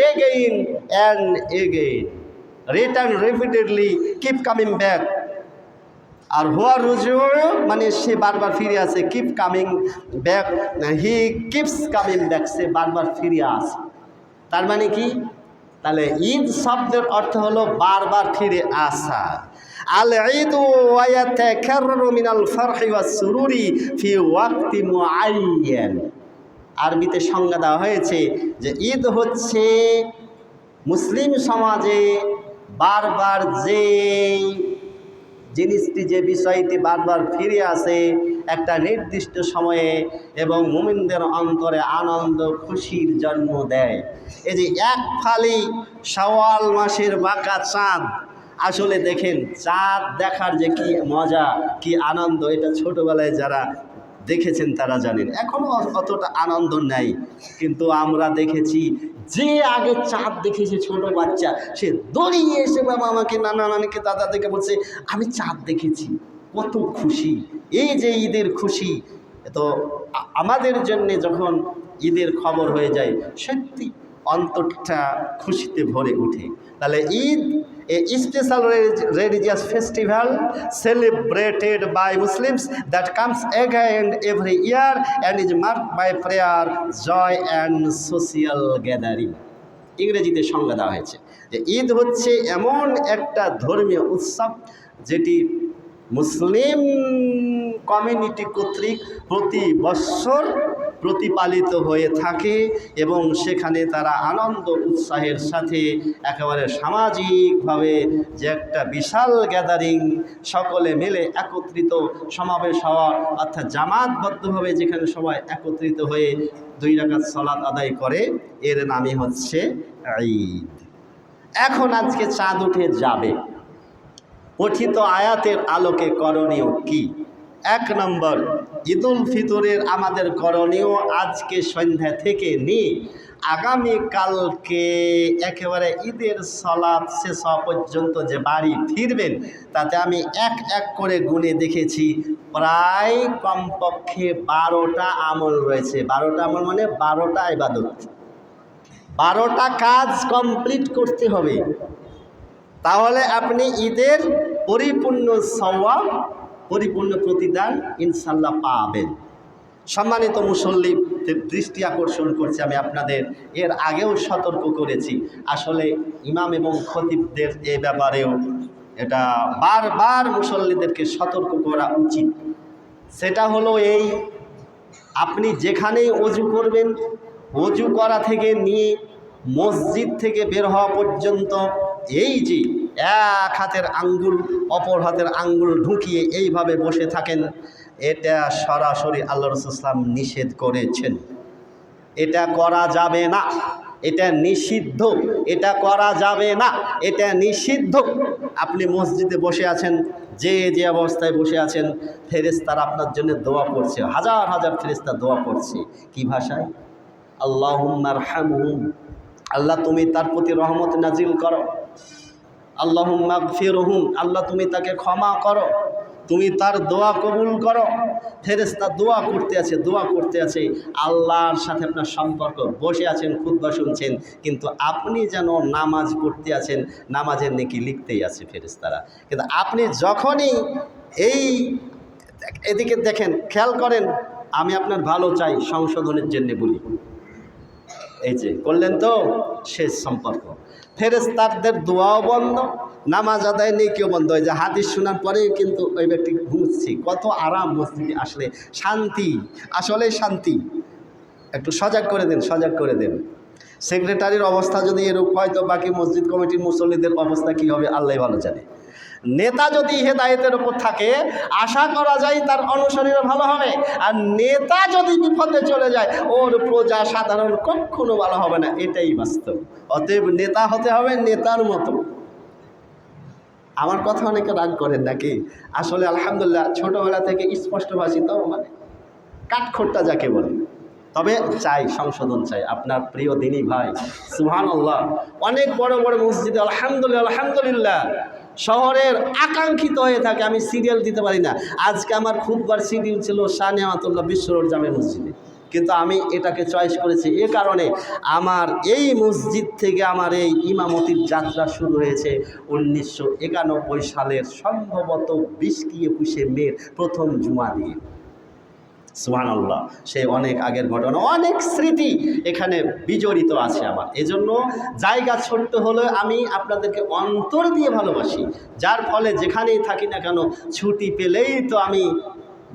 again and again, return repeatedly, keep coming back. আর হুয়া রুজু মানে সে বারবার ফিরে আসে, keep coming back, he keeps coming back, সে বারবার ফিরে আসে। তার মানে কি? তাহলে ঈদ শব্দের অর্থ হলো বারবার ফিরে আসা। আল ঈদু ওয়া ইয়াতাকাররারু মিনাল ফারহি ওয়াস সুরুরি ফি ওয়াক্তি মুআয়্যান। আরবিতে সংজ্ঞা দেওয়া হয়েছে যে ঈদ হচ্ছে মুসলিম সমাজে বারবার যে জিনিসটি, যে বিষয়টি বারবার ফিরে আসে একটা নির্দিষ্ট সময়ে এবং মুমিনদের অন্তরে আনন্দ খুশির জন্ম দেয়। এই যে এক ফালি শাওয়াল মাসের বাঁকা চাঁদ, আসলে দেখেন চাঁদ দেখার যে কি মজা, কি আনন্দ, এটা ছোটবেলায় যারা দেখেছেন তারা জানেন। এখনও অতটা আনন্দ নেই, কিন্তু আমরা দেখেছি যে আগে চাঁদ দেখেছে ছোট বাচ্চা, সে দৌড়িয়ে এসে বাবা আমাকে, নানা নানিকে, দাদা দেখে বলছে আমি চাঁদ দেখেছি। কত খুশি! এই যে ঈদের খুশি, তো আমাদের জন্যে যখন ঈদের খবর হয়ে যায় সত্যি অন্তরটা খুশিতে ভরে ওঠে। তাহলে Eid a special religious festival celebrated by Muslims that comes again every year and is marked by prayer, joy and social gathering. ইংরেজিতে সংজ্ঞা দেওয়া হয়েছে যে ঈদ হচ্ছে এমন একটা ধর্মীয় উৎসব যেটি মুসলিম কমিউনিটি কর্তৃক প্রতি বৎসর প্রতিপালিত হয়ে থাকে এবং সেখানে তারা আনন্দ উৎসাহের সাথে একেবারে সামাজিকভাবে যে একটা বিশাল গ্যাদারিং, সকলে মিলে একত্রিত সমাবেশ হওয়া, অর্থাৎ জামাতবদ্ধভাবে যেখানে সবাই একত্রিত হয়ে 2 রাকাত সালাত আদায় করে, এর নামই হচ্ছে ঈদ। এখন আজকে চাঁদ উঠে যাবে, পঠিত আয়াতের আলোকে করণীয় কি? 1 নম্বর, ঈদুল ফিতরের আমাদের করণীয় আজকে সন্ধ্যা থেকে নিয়ে আগামীকালকে একেবারে ঈদের সালাত শেষ হওয়া পর্যন্ত যে বাড়ি ফিরবেন, তাতে আমি এক এক করে গুনে দেখেছি প্রায় কমপক্ষে 12টা আমল রয়েছে। 12টা আমল মানে 12টা ইবাদত, 12টা কাজ কমপ্লিট করতে হবে। তাহলে আপনি ঈদের পরিপূর্ণ সওয়াব, পরিপূর্ণ প্রতিদান ইনশাল্লাহ পাবেন। সম্মানিত মুসল্লিদের দৃষ্টি আকর্ষণ করছি, আমি আপনাদের এর আগেও সতর্ক করেছি, আসলে ইমাম এবং খতিবদের এ ব্যাপারেও এটা বারবার মুসল্লিদেরকে সতর্ক করা উচিত। সেটা হলো এই, আপনি যেখানেই অজু করবেন, অজু করা থেকে নিয়ে মসজিদ থেকে বের হওয়া পর্যন্ত এই যে এক হাতের আঙ্গুল অপর হাতের আঙ্গুল ঢুকিয়ে এইভাবে বসে থাকেন, এটা সরাসরি আল্লাহ রাসূল সাল্লাল্লাহু আলাইহি ওয়াসাল্লাম নিষেধ করেছেন। এটা করা যাবে না, এটা নিষিদ্ধ, এটা করা যাবে না, এটা নিষিদ্ধ। আপনি মসজিদে বসে আছেন, যে যে অবস্থায় বসে আছেন, ফেরেশতারা আপনার জন্য দোয়া করছে, হাজার হাজার ফেরেশতা দোয়া করছে। কি ভাষায়? আল্লাহুম্মা আরহামহু, আল্লাহ তুমি তার প্রতি রহমত নাজিল করো। আল্লাহুম্মা গফিরহুম, আল্লাহ তুমি তাকে ক্ষমা করো, তুমি তার দোয়া কবুল করো। ফেরেশতা দোয়া করতে আছে, দোয়া করতে আছে, আল্লাহর সাথে আপনার সম্পর্ক। বসে আছেন, খুতবা শুনছেন, কিন্তু আপনি যেন নামাজ পড়তে আছেন, নামাজের নেকি লিখতেই আছে ফেরেশতারা। কিন্তু আপনি যখনই এই এদিকে দেখেন, খেয়াল করেন, আমি আপনার ভালো চাই, সংশোধনের জন্য বলি, এই যে করলেন তো শেষ সম্পর্ক। ফেরেশতাদের দোয়াও বন্ধ, নামাজ আদায় নেই কেউ বন্ধ হয়ে যায়। হাদিস শোনার পরেই কিন্তু ওই ব্যক্তি ঘুমছি। কত আরাম মসজিদে আসলে, শান্তি, আসলে শান্তি। একটু সজাগ করে দেন, সজাগ করে দেন। সেক্রেটারির অবস্থা যদি এরকম হয়, তো বাকি মসজিদ কমিটির মুসল্লিদের অবস্থা কী হবে আল্লাহ ভালো জানে। নেতা যদি হেদায়েতের ওপর থাকে, আশা করা যায় তার অনুসারীরা ভালো হবে। আর নেতা যদি বিপদে চলে যায়, ওর প্রজা সাধারণ কখনো ভালো হবে না, এটাই বাস্তব। অতএব নেতা হতে হবে নেতার মতো। আমার কথা অনেকে রাগ করেন নাকি? আসলে আলহামদুলিল্লাহ ছোটোবেলা থেকে স্পষ্টভাষী, তো মানে কাঠখোট্টা যাকে বলে। তবে চাই, সংশোধন চাই। আপনার প্রিয় দিনী ভাই সুবহানাল্লাহ অনেক বড় বড় মসজিদে আলহামদুলিল্লাহ আলহামদুলিল্লাহ শহরের আকাঙ্ক্ষিত হয়ে থাকে। আমি সিরিয়াল দিতে পারি না। আজকে আমার খুববার শিডিউল ছিল শাহ নেয়ামতুল্লাহ বিশ্ব রোড জামে মসজিদে, কিন্তু আমি এটাকে চয়েস করেছি এ কারণে, আমার এই মসজিদ থেকে আমার এই ইমামতির যাত্রা শুরু হয়েছে 1991 সালের সম্ভবত 20 কি 21 মের প্রথম জুমা দিয়ে। সুবহানাল্লাহ, সেই অনেক আগের ঘটনা, অনেক স্মৃতি এখানে বিজড়িত আছে আমার। এজন্য জায়গা ছোট্ট হলে আমি আপনাদেরকে অন্তর দিয়ে ভালোবাসি, যার ফলে যেখানেই থাকি না কেন ছুটি পেলেই তো আমি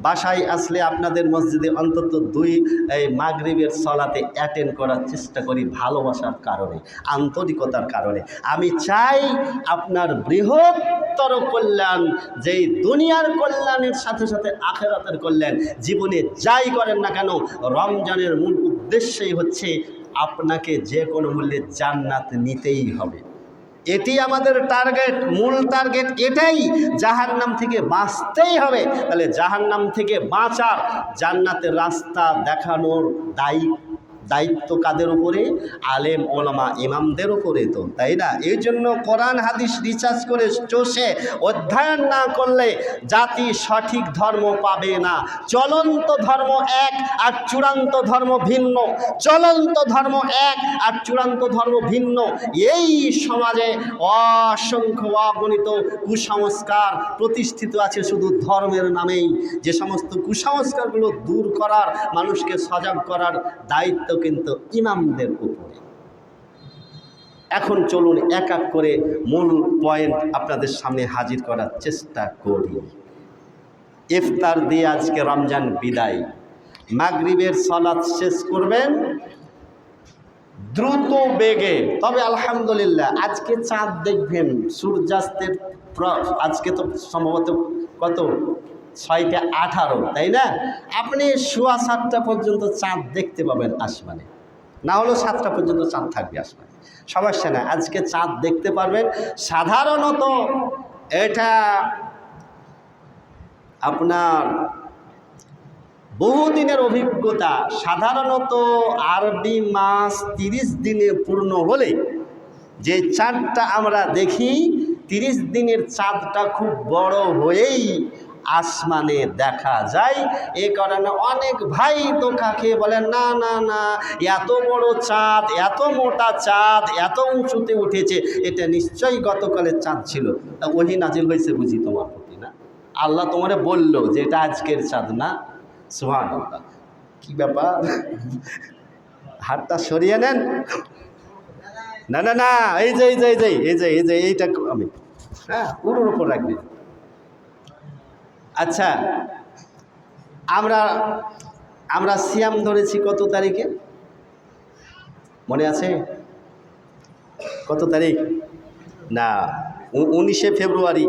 বাসায় আসলে আপনাদের মসজিদে অন্তত এই মাগরিবের সলাতে অ্যাটেন্ড করার চেষ্টা করি, ভালোবাসার কারণে, আন্তরিকতার কারণে। আমি চাই আপনার বৃহত্তর কল্যাণ, যেই দুনিয়ার কল্যাণের সাথে সাথে আখিরাতের কল্যাণ, জীবনে যাই করেন না কেন রমজানের মূল উদ্দেশ্যই হচ্ছে আপনাকে যে কোনো মূল্যে জান্নাত নিতেই হবে। এটি আমাদের টার্গেট, মূল টার্গেট এটাই। জাহান্নাম থেকে বাঁচতেই হবে। তাহলে জাহান্নাম থেকে বাঁচার, জান্নাতের রাস্তা দেখানোর দায়িত্ব কাদের উপরে? আলেম ওলামা ইমামদের উপরে, তো তাই না? এই জন্য কোরআন হাদিস রিসার্চ করে চষে অধ্যয়ন না করলে জাতি সঠিক ধর্ম পাবে না। চলন্ত ধর্ম এক আর চূড়ান্ত ধর্ম ভিন্ন, চলন্ত ধর্ম এক আর চূড়ান্ত ধর্ম ভিন্ন। এই সমাজে অসংখ্য অগণিত কুসংস্কার প্রতিষ্ঠিত আছে শুধু ধর্মের নামেই। যে সমস্ত কুসংস্কারগুলো দূর করার, মানুষকে সজাগ করার দায়িত্ব কিন্তু ইমামদের উপরে। এখন চলুন এক এক করে মূল পয়েন্ট আপনাদের সামনে হাজির করার চেষ্টা করি। ইফতার দিয়ে আজকে রমজান বিদায়, মাগরিবের সালাত শেষ করবেন দ্রুত বেগে। তবে আলহামদুলিল্লাহ আজকে চাঁদ দেখবেন সূর্যাস্তের, আজকে তো সম্ভবত কত 6টা 18, তাই না? আপনি 7:15 পর্যন্ত চাঁদ দেখতে পাবেন আসমানে, না হলো 7টা পর্যন্ত চাঁদ থাকবে আসমানে, সমস্যা না। আজকে চাঁদ দেখতে পারবেন। সাধারণত এটা আপনার বহুদিনের অভিজ্ঞতা। সাধারণত আরবি মাস 30 দিনে পূর্ণ হলে যে চাঁদটা আমরা দেখি, 30 দিনের চাঁদটা খুব বড় হয়েই আসমানে দেখা যায়। এ কারণে অনেক ভাই ধোঁকা খেয়ে বলেন, না না না, এত বড় চাঁদ, এত মোটা চাঁদ, এত উঁচুতে উঠেছে, এটা নিশ্চয়ই গতকালের চাঁদ ছিল। তা ওহি নাজিল হয়েছে বুঝি তোমার প্রতি? না, আল্লাহ তোমারে বললো যে এটা আজকের চাঁদ না। সুবহানাল্লাহ, কি ব্যাপার, হাতটা সরিয়ে নেন। না না না, এই যে এই যে এই যে এই যে এই যে এইটা আমি, হ্যাঁ, পুরোর উপর রাখবেন। আচ্ছা, আমরা সিয়াম ধরেছি কত তারিখে মনে আছে? কত তারিখ? না, 19শে ফেব্রুয়ারি,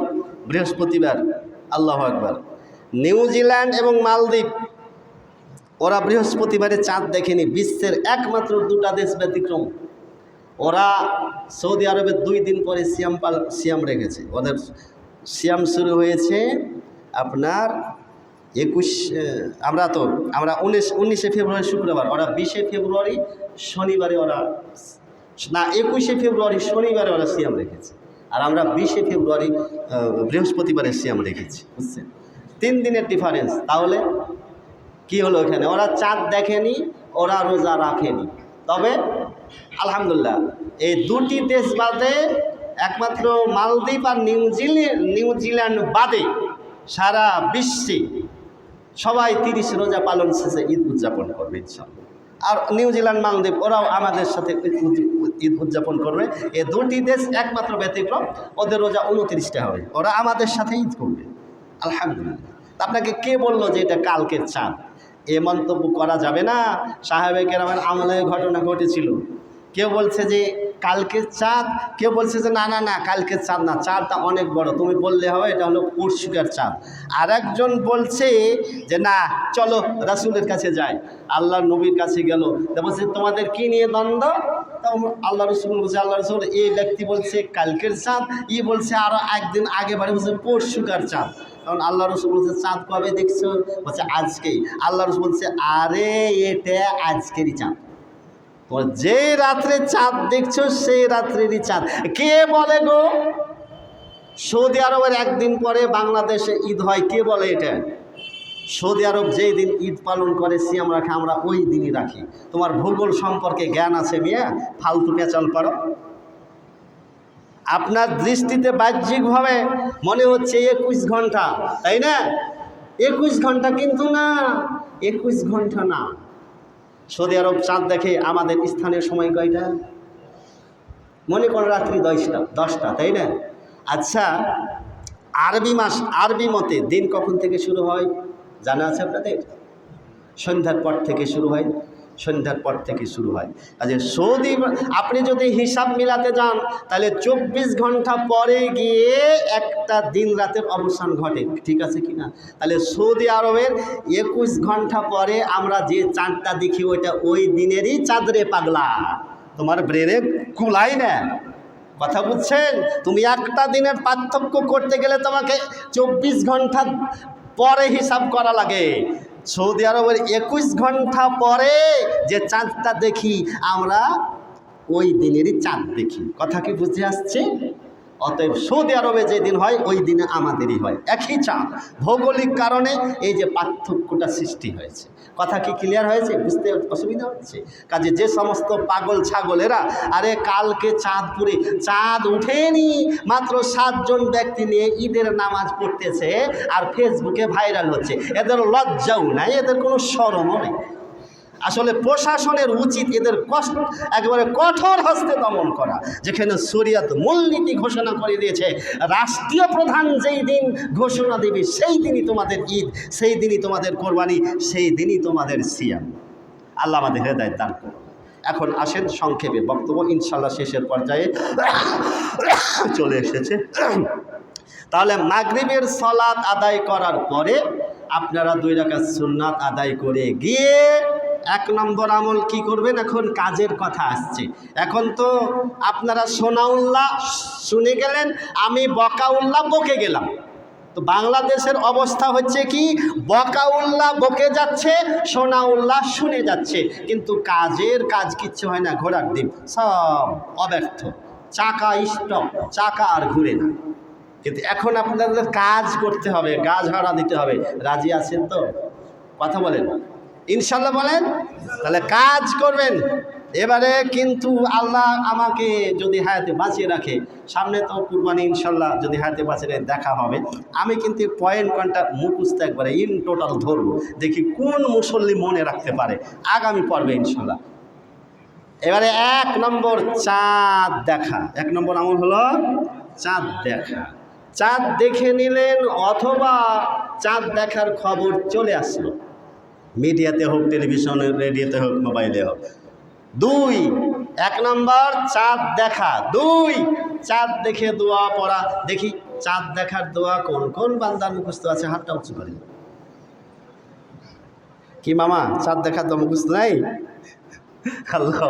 বৃহস্পতিবার। আল্লাহু আকবার। নিউজিল্যান্ড এবং মালদ্বীপ ওরা বৃহস্পতিবারে চাঁদ দেখেনি। বিশ্বের একমাত্র 2টা দেশ ব্যতিক্রম। ওরা সৌদি আরবের 2 দিন পরে সিয়াম রেখেছে। ওদের সিয়াম শুরু হয়েছে আপনার 19শে ফেব্রুয়ারি শুক্রবার, ওরা 20শে ফেব্রুয়ারি শনিবারে, ওরা না 21শে ফেব্রুয়ারি শনিবারে ওরা সিয়াম রেখেছে। আর আমরা 20শে ফেব্রুয়ারি বৃহস্পতিবারে সিয়াম রেখেছি, বুঝছেন? 3 দিনের ডিফারেন্স। তাহলে কি হলো এখানে? ওরা চাঁদ দেখেনি, ওরা রোজা রাখেনি। তবে আলহামদুলিল্লাহ এই 2টি দেশ বাদে, একমাত্র মালদ্বীপ আর নিউজিল্যান্ড বাদে সারা বিশ্বে সবাই 30 রোজা পালন শেষে ঈদ উদযাপন করবে ইনশাআল্লাহ। আর নিউজিল্যান্ড, মালদ্বীপ ওরাও আমাদের সাথে ঈদ উদযাপন করবে। এই 2টি দেশ একমাত্র ব্যতিক্রম, ওদের রোজা 29টা হবে, ওরা আমাদের সাথে ঈদ করবে আলহামদুলিল্লাহ। আপনাকে কে বললো যে এটা কালকের চাঁদ? এ মন্তব্য করা যাবে না। সাহাবে কেরামের আমলে ঘটনা ঘটেছিল। কেউ বলছে যে কালকের চাঁদ, কেউ বলছে যে না না না, কালকের চাঁদ না, চাঁদটা অনেক বড়, তুমি বললে হবে এটা হলো পরশুকার চাঁদ। আর একজন বলছে যে না, চলো রাসূলের কাছে যাই। আল্লাহর নবীর কাছে গেল, বলছে তোমাদের কি নিয়ে দ্বন্দ্ব? আল্লাহ রসুল বলছে, আল্লাহ রসুল এই ব্যক্তি বলছে কালকের চাঁদ, ই বলছে আরো একদিন আগে বাড়ি বলছে পরশুকার চাঁদ। কারণ আল্লাহ রসুল বলছে চাঁদ কবে দেখছো? বলছে আজকেই। আল্লাহ রসুল বলছে আরে এটা আজকেরই চাঁদ, তোমার যে রাত্রে চাঁদ দেখছো সেই রাত্রেরই চাঁদ। কে বলে গো? সৌদি আরবের একদিন পরে বাংলাদেশে ঈদ হয়, কে বলে এটা? সৌদি আরব যেই দিন ঈদ পালন করে, সিয়াম রাখে, আমরা ওই দিনই রাখি। তোমার ভূগোল সম্পর্কে জ্ঞান আছে মিয়া? ফালতু পেঁচাল পারো। আপনার দৃষ্টিতে বাহ্যিকভাবে মনে হচ্ছে 21 ঘন্টা, তাই না? 21 ঘন্টা কিন্তু না, 21 ঘন্টা না। সৌদি আরব চাঁদ দেখে আমাদের স্থানীয় সময় কয়টা? মনে করো রাত্রি 10টা, তাই না? আচ্ছা, আরবি মাস, আরবি মতে দিন কখন থেকে শুরু হয়? জানা আছে আপনাদের? সন্ধ্যার পর থেকে শুরু হয়, সন্ধ্যার পর থেকে শুরু হয়। আচ্ছা, সৌদি আপনি যদি হিসাব মিলাতে যান তাহলে 24 ঘন্টা পরে গিয়ে একটা দিন রাতের অবসান ঘটে, ঠিক আছে কি না? তাহলে সৌদি আরবের 21 ঘন্টা পরে আমরা যে চাঁদটা দেখি ওইটা ওই দিনেরই চাঁদরে পাগলা। তোমার ব্রেনে কুলাই না, কথা বুঝছেন? তুমি একটা দিনের পার্থক্য করতে গেলে তোমাকে 24 ঘন্টা পরে হিসাব করা লাগে। সৌদি আরবের 21 ঘন্টা পরে যে চাঁদটা দেখি আমরা ওই দিনেরই চাঁদ দেখি। কথা কি বুঝে আসছে? অতএব সৌদি আরবে যে দিন হয় ওই দিনে আমাদেরই হয়, একই চাঁদ। ভৌগোলিক কারণে এই যে পার্থক্যটা সৃষ্টি হয়েছে। কথা কি ক্লিয়ার হয়েছে? বুঝতে অসুবিধা হচ্ছে? কাজে যে সমস্ত পাগল ছাগলেরা আরে কালকে চাঁদপুরে চাঁদ উঠেনি, মাত্র 7 জন ব্যক্তি নিয়ে ঈদের নামাজ পড়তেছে আর ফেসবুকে ভাইরাল হচ্ছে, এদের লজ্জাও নাই, এদের কোনো শরমও নেই। আসলে প্রশাসনের উচিত এদের একেবারে কঠোর হস্তে দমন করা। যেখানে শরিয়ত মূলনীতি ঘোষণা করে দিয়েছে, রাষ্ট্রীয় প্রধান যেই দিন ঘোষণা দেবে সেই দিনই তোমাদের ঈদ, সেই দিনই তোমাদের কোরবানি, সেই দিনই তোমাদের সিয়াম। আল্লাহ আমাদের হেদায়েত দান করুন। এখন আসেন সংক্ষেপে বক্তব্য ইনশাল্লাহ শেষের পর্যায়ে চলে এসেছে। তাহলে মাগরিবের সালাত আদায় করার পরে আপনারা 2 রাকাত সুন্নাত আদায় করে গিয়ে 1 নম্বর আমল কি করবেন? এখন কাজের কথা আসছে। এখন তো আপনারা সোনাউল্লাহ শুনে গেলেন, আমি বকাউল্লাহ বকে গেলাম। তো বাংলাদেশের অবস্থা হচ্ছে কি, বকাউল্লাহ বকে যাচ্ছে, সোনাউল্লাহ শুনে যাচ্ছে, কিন্তু কাজের কাজ কিচ্ছু হয় না, ঘোড়ার ডিম সব অব্যর্থ, চাকা স্টপ, চাকা আর ঘুরে না। কিন্তু এখন আপনাদের কাজ করতে হবে, গাছ হারা দিতে হবে। রাজি আছেন তো? কথা বলেন ইনশাল্লাহ, বলেন। তাহলে কাজ করবেন এবারে। কিন্তু আল্লাহ আমাকে যদি হায়াতে বাঁচিয়ে রাখে, সামনে তো কুরবানি ইনশাল্লাহ, যদি হায়াতে বাঁচিয়ে রাখে দেখা হবে। আমি কিন্তু পয়েন্ট পয়েন্টটা মুখস্থ একবারে ইন টোটাল ধরবো, দেখি কোন মুসল্লি মনে রাখতে পারে আগামী পর্বে ইনশাল্লাহ। এবারে 1 নম্বর চাঁদ দেখা। 1 নম্বর আমল হলো চাঁদ দেখা। চাঁদ দেখে নিলেন, অথবা চাঁদ দেখার খবর চলে আসলো, মিডিয়াতে হোক, টেলিভিশনে, রেডিওতে হোক, মোবাইলে হোক। 1 নম্বর চাঁদ দেখা। 2 চাঁদ দেখে দোয়া পড়া। দেখি চাঁদ দেখার দোয়া কোন কোন বান্দার মুখস্থ আছে? হাতটা উঁচু করেন। কি মামা, চাঁদ দেখার দোয়া মুখস্থ নাই? আল্লাহ,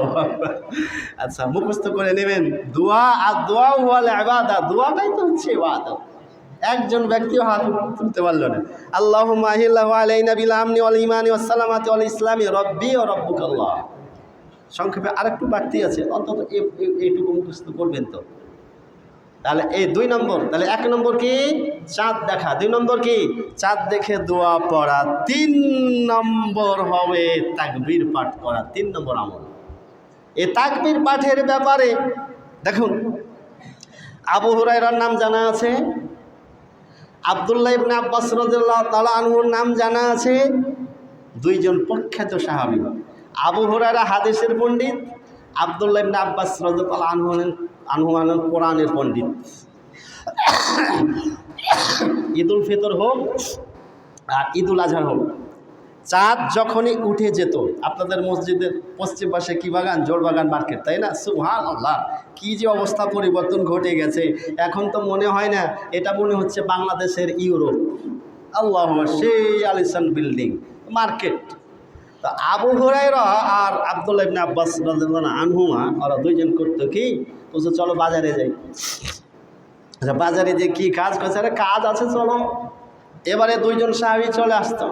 আচ্ছা মুখস্থ করে নেবেন। দোয়া আর দোয়া হওয়ালে ইবাদত, দোয়াটাই তো হচ্ছে ইবাদত। একজন ব্যক্তিও হাত তুলতে পারল না। আল্লাহুম্মা আহিল্লাহু আলাইনা বিল আমনি ওয়াল ঈমানি ওয়াস সালামাতি ওয়াল ইসলামি রব্বি ওয়া রব্বুকাল্লাহ। সংক্ষেপে আরেকটু বাড়তি আছে, অন্তত এইটুকু মুখস্থ করবেন তো। তাহলে এই 2 নম্বর। তাহলে 1 নম্বর কি? চাঁদ দেখা। 2 নম্বর কি? চাঁদ দেখে দোয়া পড়া। 3 নম্বর হবে তাকবীর পাঠ করা। 3 নম্বর আমল। এই তাকবীর পাঠের ব্যাপারে দেখুন, আবু হুরায়রার নাম জানা আছে, আব্দুল্লাহ ইবনে আব্বাস রাদিয়াল্লাহু তাআলা আনহুর নাম জানা আছে, 2 জন প্রখ্যাত সাহাবী। আবু হুরায়রা হাদিসের পণ্ডিত, আব্দুল্লাহ ইবনে আব্বাস রাদিয়াল্লাহু আনহু কোরআনের পণ্ডিত। ঈদুল ফিতর হোক আর ঈদুল আজহা হোক, চাঁদ যখনই উঠে যেত, আপনাদের মসজিদের পশ্চিম পাশে কি বাগান? জোরবাগান মার্কেট, তাই না? সুবহানাল্লাহ, কি যে অবস্থা পরিবর্তন ঘটে গেছে। এখন তো মনে হয় না, এটা মনে হচ্ছে বাংলাদেশের ইউরোপ। আল্লাহ, সেই আলিশান বিল্ডিং, মার্কেট। তো আবু হুরায়রা আর আব্দুল্লাহ ইবনে আব্বাস রাদিয়াল্লাহু আনহুমা, ওরা 2 জন করতো কি, বলছে চলো বাজারে যাই। আচ্ছা, বাজারে যে কি কাজ করছে? আরে কাজ আছে, চলো। এবারে 2 জন সাহাবী চলে আসতো,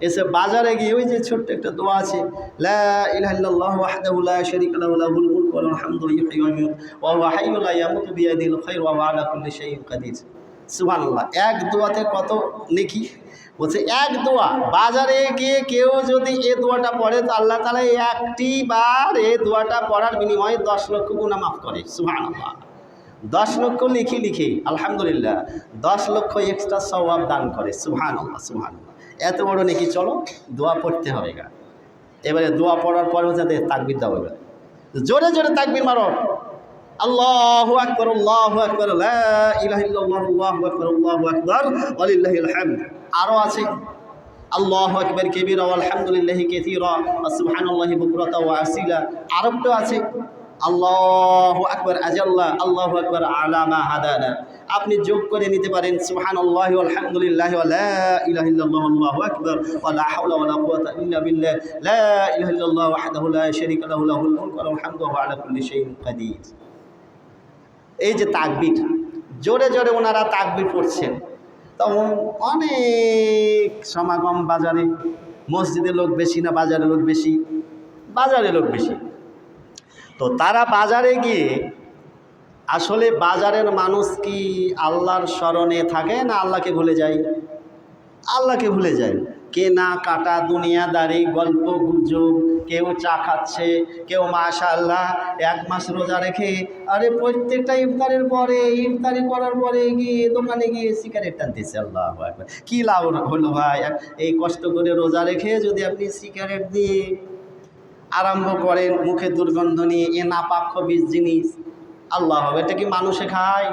এসে বাজারে গিয়ে ওই যে ছোট্ট একটা দোয়া আছে, লা ইলাহা ইল্লাল্লাহু ওয়াহদাহু লা শারীকা লাহু লাহুল মুলকু ওয়া লাহুল হামদু ইহয়ি ওয়া yumiitu ওয়া হুয়া হাইয়্যুন লা ইয়ামুতু বিয়াদিহিল খায়রু ওয়া হুয়া আলা কুল্লি শাইইন কাদির। সুবহানাল্লাহ। 1 দোয়াতে কত নেকি? বলছে 1 দোয়া। বাজারে গিয়ে কেউ যদি এই দোয়াটা পড়ে তো আল্লাহ তাআলা একটি বার এই দোয়াটা পড়ার বিনিময়ে 10 লক্ষ গুনাহ মাফ করে। সুবহানাল্লাহ। 10 লক্ষ লিখি আলহামদুলিল্লাহ 10 লক্ষ এক্সট্রা সওয়াব দান করে। সুবহানাল্লাহ, সুবহানাল্লাহ। এত বড় নাকি? চলো দোয়া পড়তে হবে গা। এবারে দোয়া পড়ার পর হচ্ছে তাকবীর দাও, এবার জোরে জোরে তাকবীর মারো। আল্লাহু আকবার, আল্লাহু আকবার, লা ইলাহা ইল্লাল্লাহু আল্লাহু আকবার, আল্লাহু আকবার ওয়া লিল্লাহিল হামদ। আরো আছে, আল্লাহু আকবার কাবীরা ওয়া আলহামদুলিল্লাহি কাসীরা ওয়া সুবহানাল্লাহি বুকরাতা ওয়া আসীলা। আরেকটা আছে আল্লাহু আকবার আজাল্লা, আল্লাহু আকবার আলা মা হাদানা। আপনি যোগ করে নিতে পারেন সুবহানাল্লাহি ওয়া আলহামদুলিল্লাহি ওয়া লা ইলাহা ইল্লাল্লাহু আল্লাহু আকবার ওয়া লা হাওলা ওয়া লা কুওয়াতা ইল্লা বিল্লাহ লা ইলাহা ইল্লাল্লাহু ওয়াহদাহু লা শারীকা লাহু লাহুল মুলকু ওয়া লাহুল হামদু ওয়া হুয়া আলা কুল্লি শাইইন কাদির। এই যে তাকবীর, জোরে জোরে ওনারা তাকবীর পড়ছেন, তখন অনেক সমাগম বাজারে। মসজিদে লোক বেশি না বাজারে লোক বেশি? বাজারে লোক বেশি। তো তারা বাজারে গিয়ে, আসলে বাজারের মানুষ কি আল্লাহর স্মরণে থাকে না আল্লাহকে ভুলে যায়? আল্লাহকে ভুলে যায়। কেনা কাটা, দুনিয়াদারি, গল্প গুজব, কেউ চা খাচ্ছে, কেউ মাশাআল্লাহ 1 মাস রোজা রেখে আরে প্রত্যেকটা ইফতারের পরে, ইফতারি করার পরে গিয়ে দোকানে গিয়ে সিগারেট টানতেছে। আল্লাহু আকবার। কি লাভ হলো ভাই? এই কষ্ট করে রোজা রেখে যদি আপনি সিগারেট দিয়ে আরম্ভ করেন, মুখে দুর্গন্ধ নিয়ে, এ নাপাক খবিস জিনিস, আল্লাহ হবে। এটা কি মানুষে খায়?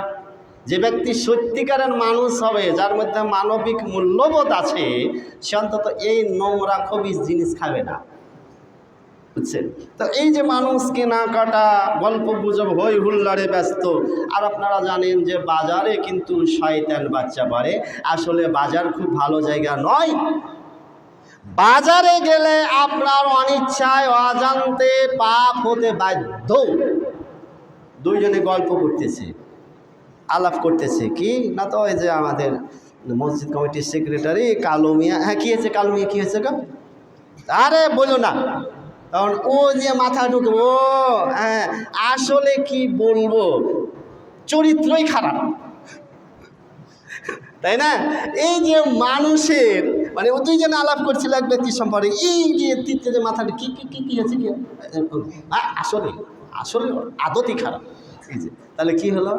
যে ব্যক্তি সত্যিকারের মানুষ হবে, যার মধ্যে মানবিক মূল্যবোধ আছে, সে অন্তত এই নোংরা খবিস জিনিস খাবে না, বুঝছেন? তো এই যে মানুষ কেনাকাটা, গল্প গুজব, হই হুল্লাড়ে ব্যস্ত। আর আপনারা জানেন যে বাজারে কিন্তু শয়তান বাচ্চা পারে। আসলে বাজার খুব ভালো জায়গা নয়। বাজারে গেলে আপনার অনিচ্ছায় অজান্তে পাপ হতে বাধ্য। দুইজনে গল্প করতেছে, আলাপ করতেছে, কি না, তো ওই যে আমাদের মসজিদ কমিটির সেক্রেটারি কালু মিয়া। হ্যাঁ, কী হয়েছে কালু মিয়া, কী হয়েছে? আরে বলো না। তখন ও যে মাথা ঢুকে, ও হ্যাঁ, আসলে কি বলবো, চরিত্রই খারাপ, তাই না? এই যে মানুষের মানে ও দুইজনে আলাপ করছিল এক ব্যক্তির সম্পর্কে, এই যে তিতে যে মাথাটা কি কি কি কি আছে, কি আসলে আসলে আদতই খারাপ। এই যে তাহলে কি হলো?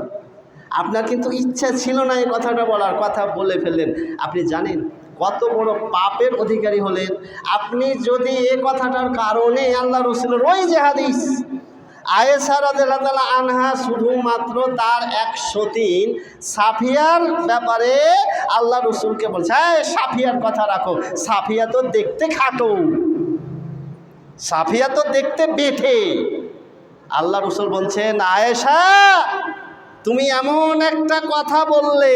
আপনার কিন্তু ইচ্ছা ছিল না এই কথাটা বলার, কথা বলে ফেললেন। আপনি জানেন কত বড় পাপের অধিকারী হলেন আপনি যদি এই কথাটার কারণে আল্লাহ রসুলের ওই যে হাদিস আয়েশা রাদিয়াল্লাহু তাআলা আনহা শুধুমাত্র তার 103 সাফিয়ার ব্যাপারে আল্লাহ রসুলকে বলছে, হ্যাঁ সাফিয়ার কথা রাখো, সাফিয়া তো দেখতে খাটো, সাফিয়া তো দেখতে বেঠে। আল্লাহ রসুল বলছেন, আয়েশা তুমি এমন একটা কথা বললে,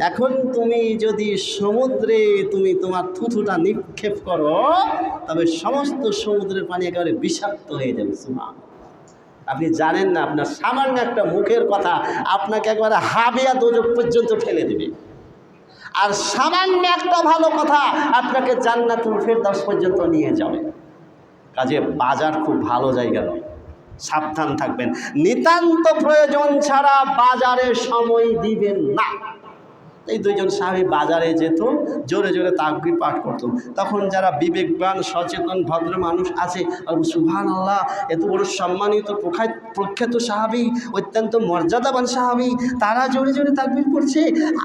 এখন তুমি যদি সমুদ্রে তুমি তোমার থুথুটা নিক্ষেপ করো, তবে সমস্ত সমুদ্রের পানি একেবারে বিষাক্ত হয়ে যাবে। সুবহানাল্লাহ। আপনি জানেন না, আপনার সামান্য একটা মুখের কথা আপনাকে একবারে হাবিয়া দোজখ পর্যন্ত ঠেলে দেবে, আর সামান্য একটা ভালো কথা আপনাকে জান্নাতুল ফেরদাউস পর্যন্ত নিয়ে যাবে। কাজে বাজার খুব ভালো জায়গা নয়, সাবধান থাকবেন। নিতান্ত প্রয়োজন ছাড়া বাজারে সময় দিবেন না। এই দুইজন সাহাবী বাজারে যেত, জোরে জোরে তাকবীর পাঠ করত। তখন যারা বিবেকবান সচেতন ভদ্র মানুষ আছে, সুবহানাল্লাহ, এত বড় সম্মানিত প্রখ্যাত সাহাবী, অত্যন্ত মর্যাদাবান সাহাবী, তারা জোরে জোরে তাকবীর করছে,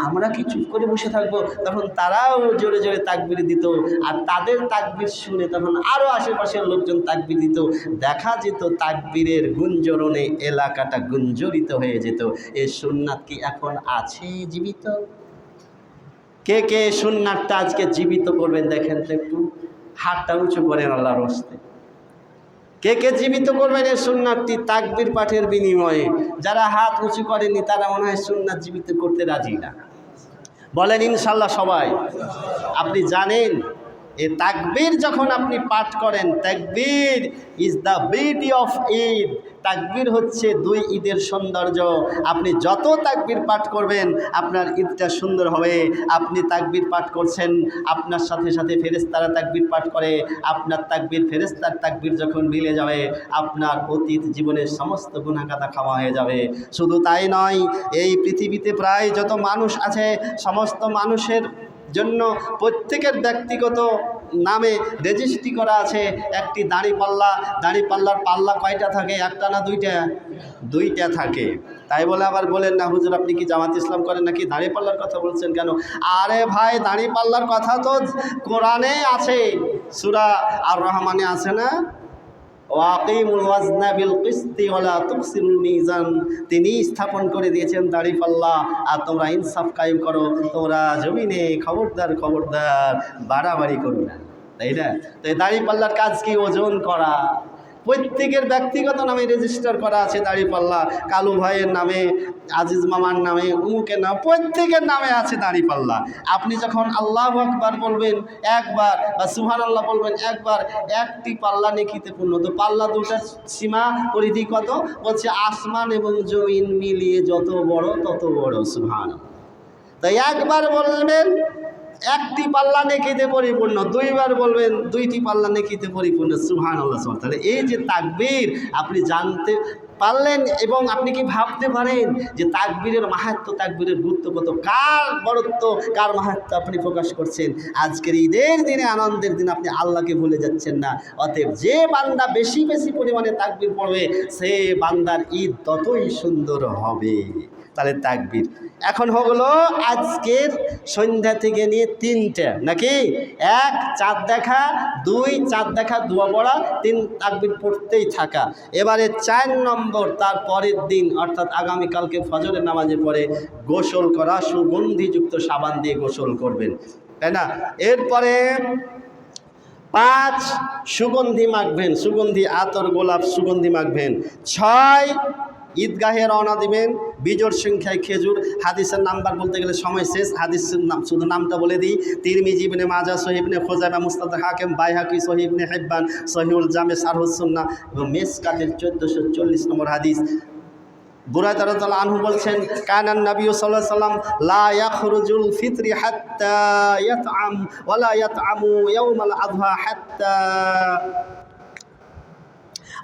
আমরা কি চুপ করে বসে থাকবো? তখন তারাও জোরে জোরে তাকবীর দিত, আর তাদের তাকবীর শুনে তখন আরও আশেপাশের লোকজন তাকবীর দিত। দেখা যেত তাকবীরের গুঞ্জরণে এলাকাটা গুঞ্জরিত হয়ে যেত। এই সুন্নাত কি এখন আছে জীবিত? কে কে সুন্নাতটা আজকে জীবিত করবেন দেখেন তো, একটু হাতটা উঁচু করেন আল্লাহর রাস্তায়। কে কে জীবিত করবেন এই সুন্নাতটি তাকবীর পাঠের বিনিময়ে? যারা হাত উঁচু করেনি তারা মনে হয় সুন্নাত জীবিত করতে রাজি না। বলেন ইনশাল্লাহ সবাই। আপনি জানেন এই তাকবীর যখন আপনি পাঠ করেন, তাকবীর is the beauty of Eid. তাকবীর হচ্ছে 2 ঈদের সৌন্দর্য। আপনি যত তাকবীর পাঠ করবেন আপনার ঈদটা সুন্দর হবে। আপনি তাকবীর পাঠ করছেন, আপনার সাথে সাথে ফেরেশতারা তাকবীর পাঠ করে, আপনার তাকবীর ফেরেশতার তাকবীর যখন মিলে যাবে, আপনার অতীত জীবনের সমস্ত গুনাহ কাটা ক্ষমা হয়ে যাবে। শুধু তাই নয়, এই পৃথিবীতে প্রায় যত মানুষ আছে সমস্ত মানুষের জন্য প্রত্যেকের ব্যক্তিগত নামে রেজিস্ট্রি করা আছে একটি দাঁড়িপাল্লা। দাঁড়িপাল্লার পাল্লা কয়টা থাকে? একটা না দুইটা? দুইটা থাকে। তাই বলে আবার বলেন না হুজুর আপনি কি জামাত ইসলাম করেন নাকি দাঁড়িপাল্লার কথা বলছেন কেন? আরে ভাই, দাঁড়িপাল্লার কথা তো কোরআনে আছে, সূরা আর রহমানে আছে না? ওয়াকিমুল ওয়াজনা বিল কিসতি ওয়ালা তুকসিরুল মিজান, তিনি স্থাপন করে দিয়েছেন দাঁড়িপাল্লা, আর তোমরা ইনসাফ কায়েম করো, তোমরা জমিনে খবরদার খবরদার বাড়াবাড়ি করো না, তাই না? তো এই দাঁড়িপাল্লার কাজ কি? ওজন করা। প্রত্যেকের ব্যক্তিগত নামে রেজিস্টার করা আছে দাঁড়িপাল্লা, কালু ভাইয়ের নামে, আজিজ মামার নামে, উমুকের নামে, প্রত্যেকের নামে আছে দাঁড়িপাল্লা। আপনি যখন আল্লাহু আকবার বলবেন একবার বা সুবহানাল্লাহ বলবেন একবার, একটি পাল্লা নেকিতে পূর্ণ। তো পাল্লা দুটার সীমা পরিধি কত? বলছে আসমান এবং জমিন মিলিয়ে যত বড় তত বড়। সুবহানাল্লাহ। তাই একবার বলবেন একটি পাল্লা নেকিতে পরিপূর্ণ, দুইবার বলবেন দুইটি পাল্লা নেকিতে পরিপূর্ণ। সুবহানাল্লাহ। তাহলে এই যে তাকবীর আপনি জানতে পারলেন, এবং আপনি কি ভাবতে পারেন যে তাকবীরের মাহাত্ম্য, তাকবীরের গুরুত্ব কত, কার বড়ত্ব, কার মাহাত্ম্য আপনি প্রকাশ করছেন। আজকের ঈদের দিনে, আনন্দের দিনে আপনি আল্লাহকে ভুলে যাচ্ছেন না। অতএব যে বান্দা বেশি বেশি পরিমাণে তাকবীর পড়বে, সে বান্দার ঈদ ততই সুন্দর হবে। তাহলে তাকবীর এখন হলো আজকের সন্ধ্যা থেকে নিয়ে 3টে নাকি? 1 চাঁদ দেখা, 2 চাঁদ দেখা, দোয়া পড়া, 3 তাকবীর পড়তেই থাকা। এবারে 4 নম্বর, তার পরের দিন অর্থাৎ আগামীকালকে ফজরের নামাজের পরে গোসল করা, সুগন্ধিযুক্ত সাবান দিয়ে গোসল করবেন, তাই না? এরপরে 5 সুগন্ধি মাখবেন, সুগন্ধি আতর, গোলাপ সুগন্ধি মাখবেন। 6 ঈদগাহে রওনা দিবেন, বিজোড় সংখ্যায় খেজুর। হাদিসের নাম্বার বলতে গেলে সময় শেষ, হাদিসের নাম শুধু নামটা বলে দিই। তিরমিজি, ইবনে মাজাহ, সহিহ ইবনে খুজাইমা, মুস্তাদরাক হাকিম, বাইহাকি, সহিহ ইবনে হিব্বান, সহিহুল জামে, শারহুস সুন্নাহ এবং মিসকাতের 1440 নম্বর হাদিস। বুরায়দা রাদিয়াল্লাহু আনহু বলছেন, কানান নবী সাল্লাল্লাহু আলাইহি ওয়াসাল্লাম লা ইয়াখরুজুল ফিতরি হাত্তা ইয়াতআম ওয়া লা ইয়াতআমু ইয়াউমাল আযহা হাত্তা।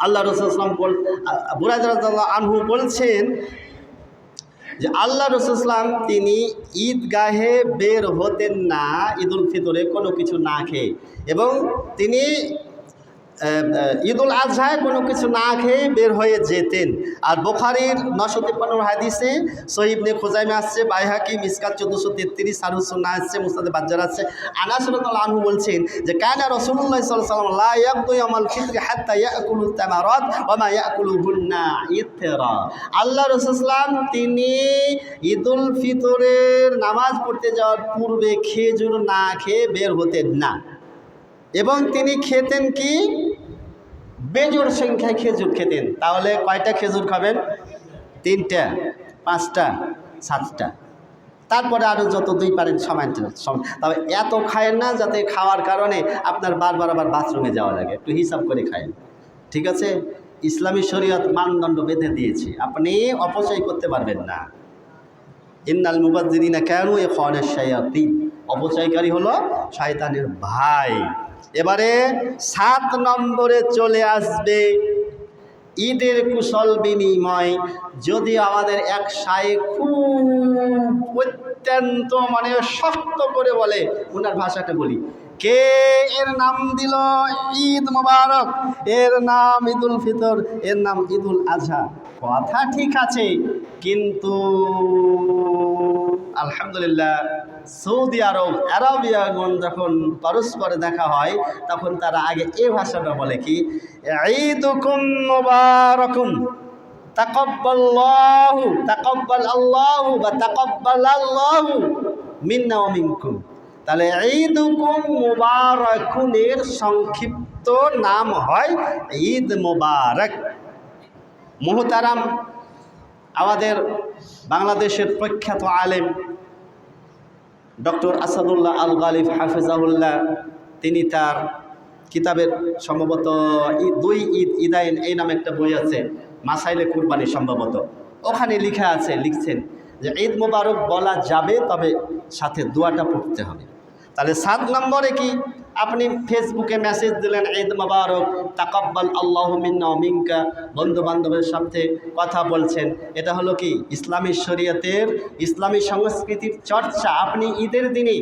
আল্লাহ রাসূল সাল্লাল্লাহু আলাইহি ওয়াসাল্লাম, বুরায়দা রাদিয়াল্লাহু আনহু বলছেন যে আল্লাহ রাসূল সাল্লাল্লাহু আলাইহি ওয়াসাল্লাম তিনি ঈদগাহে বের হতেন না ঈদুল ফিতরে কোনো কিছু না খেয়ে, এবং তিনি ঈদুল আজহায় কোনো কিছু না খেয়ে বের হয়ে যেতেন। আর বুখারীর 953 হাদিসে, সহিহ ইবনে খুজাইমা আসছে, বাইহাকি মিসকাত 1433, শারহুস সুন্নাহ আসছে, মুসনাদে বাজ্জার আসছে। আনাস রাদিয়াল্লাহু আনহু বলছেন যে কানা রাসূলুল্লাহ সাল্লাল্লাহু আলাইহি ওয়াসাল্লাম লা ইয়াকদু ইয়াউমাল ফিতরি হাত্তা ইয়াকুলু তামারাত ওয়া মা ইয়াকুলুহুন্না ইতরা। আল্লাহ রাসূল সাল্লাল্লাহু আলাইহি ওয়াসাল্লাম তিনি ঈদুল ফিতরের নামাজ পড়তে যাওয়ার পূর্বে খেজুর না খেয়ে বের হতেন না, এবং তিনি খেতেন কি? বেজোড় সংখ্যায় খেজুর খেতেন। তাহলে কয়টা খেজুর খাবেন? 3টা, 5টা, 7টা, তারপরে আরও যত দুই পারেন সময়। তবে এত খায়েন না যাতে খাওয়ার কারণে আপনার বারবার আবার বাথরুমে যাওয়া লাগে, একটু হিসাব করে খায়েন, ঠিক আছে? ইসলামী শরীয়ত মানদণ্ড বেঁধে দিয়েছে, আপনি অপচয় করতে পারবেন না। ইন্নাল মুবাজ্জিরিনা কানু ইখওয়ানাশ শায়াতিন, অপচয়কারী হলো শয়তানের ভাই। এবারে 7 নম্বরে চলে আসবে ঈদের কুশল বিনিময়। যদি আমাদের এক শায়েখ খুব অত্যন্ত মানে শক্ত করে বলে, ওনার ভাষাটা বলি, কে এর নাম দিল ঈদ মোবারক, এর নাম ঈদুল ফিতর, এর নাম ঈদুল আজহা, কথা ঠিক আছে, কিন্তু আলহামদুলিল্লাহ সৌদি আরব, আরবিয়াগণ যখন পরস্পরে দেখা হয় তখন তারা আগে এ ভাষাটা বলে কি, ঈদুকুম মুবারাকুম তাকাব্বালাল্লাহু, তাকাব্বালাল্লাহু বা তাকাব্বালাল্লাহু মিন্না ওয়া মিনকুম। তাহলে ঈদুকুম মুবারাকুনের সংক্ষিপ্ত নাম হয় ঈদ মোবারক। মুহতারাম, আমাদের বাংলাদেশের প্রখ্যাত আলেম ডক্টর আসাদুল্লাহ আল গালিব হাফিজাহুল্লাহ, তিনি তার কিতাবের সম্ভবত 2 ঈদ ঈদাইন এই নামে একটা বই আছে, মাসাইলে কুরবানি সম্ভবত, ওখানে লিখছেন যে ঈদ মোবারক বলা যাবে, তবে সাথে দোয়াটা পড়তে হবে। তাহলে 7 নম্বরে কি, আপনি ফেসবুকে মেসেজ দিলেন ঈদ মোবারক, তাকাব্বাল আল্লাহু মিন্না ওয়া মিনকা, বন্ধু বান্ধবের সাথে কথা বলছেন, এটা হলো কি ইসলামী শরীয়তের, ইসলামী সংস্কৃতির চর্চা। আপনি ঈদের দিনে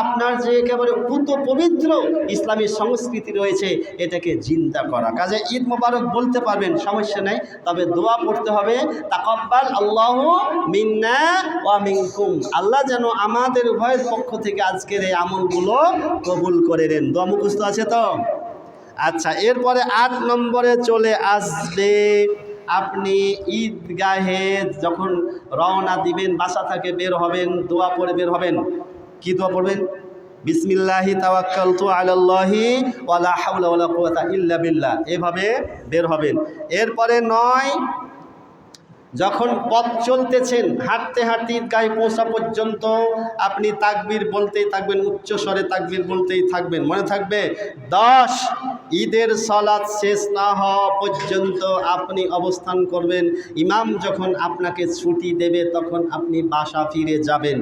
আপনার যে একেবারে পুত পবিত্র ইসলামী সংস্কৃতি রয়েছে এটাকে জিন্দা করা। কাজে ঈদ মোবারক বলতে পারবেন, সমস্যা নেই, তবে দোয়া পড়তে হবে, তাকাব্বাল আল্লাহু মিন্না ওয়া মিনকুম, আল্লাহ যেন আমাদের উভয়ের পক্ষ থেকে আজকের এই আমলগুলো কবুল করে নেন। দোয়া মুখস্থ আছে তো? আচ্ছা, এরপরে 8 নম্বরে চলে আসবে আপনি ঈদগাহে যখন রওনা দিবেন, বাসা থেকে বের হবেন, দোয়া পড়ে বের হবেন। কি দোয়া পড়বেন? বিসমিল্লাহি তাওয়াক্কালতু আলাল্লাহি ওয়ালা হাওলা ওয়ালা কুওয়াতা ইল্লা বিল্লাহ, এভাবে বের হবেন। এরপরে 9, যখন পথ চলতেছেন, হাঁটতে হাঁটতে ঈদগাহে পৌঁছা পর্যন্ত আপনি তাকবীর বলতেই থাকবেন, উচ্চ স্বরে তাকবীর বলতেই থাকবেন, মনে থাকবে। 10, ঈদের সালাত শেষ না হওয়া পর্যন্ত আপনি অবস্থান করবেন। ইমাম যখন আপনাকে ছুটি দেবে তখন আপনি বাসা ফিরে যাবেন।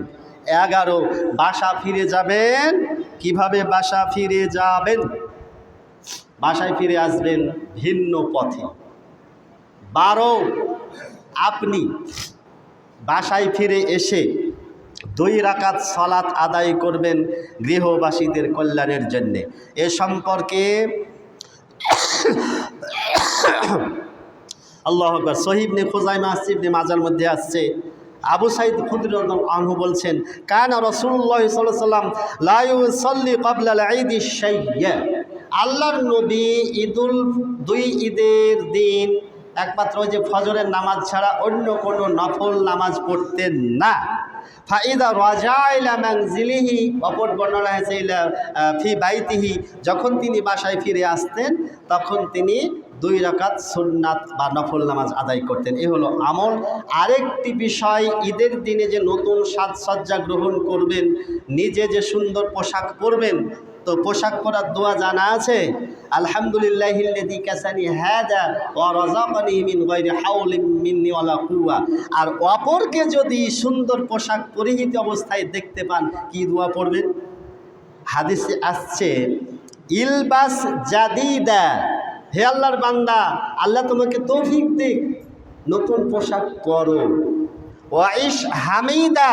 11, বাসা ফিরে যাবেন। কিভাবে বাসা ফিরে যাবেন? বাসায় ফিরে আসবেন ভিন্ন পথে। 12, আপনি বাসায় ফিরে এসে 2 রাকাত সালাত আদায় করবেন গৃহবাসীদের কল্যাণের জন্যে। এ সম্পর্কে আল্লাহু আকবার, সহিহ ইবনে খুজাইমা ইবনে মাজার মধ্যে আসছে, আবু সাঈদ খুদরী রাদিয়াল্লাহু আনহু বলছেন, কানা রাসূলুল্লাহ সাল্লাল্লাহু আলাইহি ওয়াসাল্লাম লা ইউসাল্লি ক্বাবলা আল-ঈদ শাইয়্যা, আল্লাহর নবী 2 ঈদের দিন একমাত্র যে ফজরের নামাজ ছাড়া অন্য কোনো নফল নামাজ পড়তেন না। ফাইদা রাজা ইলা মানজিলিহি, অপর বর্ণনা হয়েছে ইলা ফি বাইতিহি, যখন তিনি বাসায় ফিরে আসতেন তখন তিনি 2 রাকাত সুন্নাত বা নফল নামাজ আদায় করতেন। এ হলো আমল। আরেকটি বিষয়, ঈদের দিনে যে নতুন সাজসজ্জা গ্রহণ করবেন, নিজে যে সুন্দর পোশাক পরবেন, তো পোশাক পরার দোয়া জানা আছে, আলহামদুলিল্লাহিল্লাযী কাসানি হাদা ওয়া রাযাকানি মিন গায়রি হাওলিন মিন্নি ওয়ালা কুওয়া। আর অপরকে যদি সুন্দর পোশাক পরিহিত অবস্থায় দেখতে পান, কি দোয়া পড়বেন? হাদিসে আসছে, ইলবাস জাদিদা, হে আল্লাহর বান্দা, আল্লাহ তোমাকে তৌফিক দিক, নতুন পোশাক পরো। ওয়াইশ হামিদা,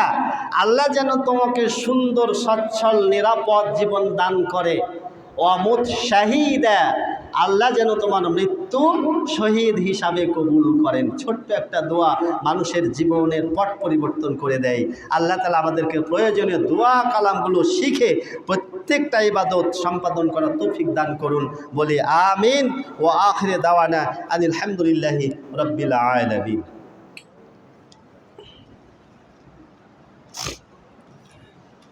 আল্লাহ যেন তোমাকে সুন্দর সচ্ছল নিরাপদ জীবন দান করে। ওয়ামুত শাহিদা, আল্লাহ যেন তোমার মৃত্যু শহীদ হিসাবে কবুল করেন। ছোট্ট একটা দোয়া মানুষের জীবনের পট পরিবর্তন করে দেয়। আল্লাহ তাআলা আমাদেরকে প্রয়োজনীয় দোয়া কালামগুলো শিখে প্রত্যেকটা ইবাদত সম্পাদন করার তৌফিক দান করুন। বলি আমিন। ওয়া আখিরে দাওয়ানা আনিল হামদুলিল্লাহি রাব্বিল আলামিন।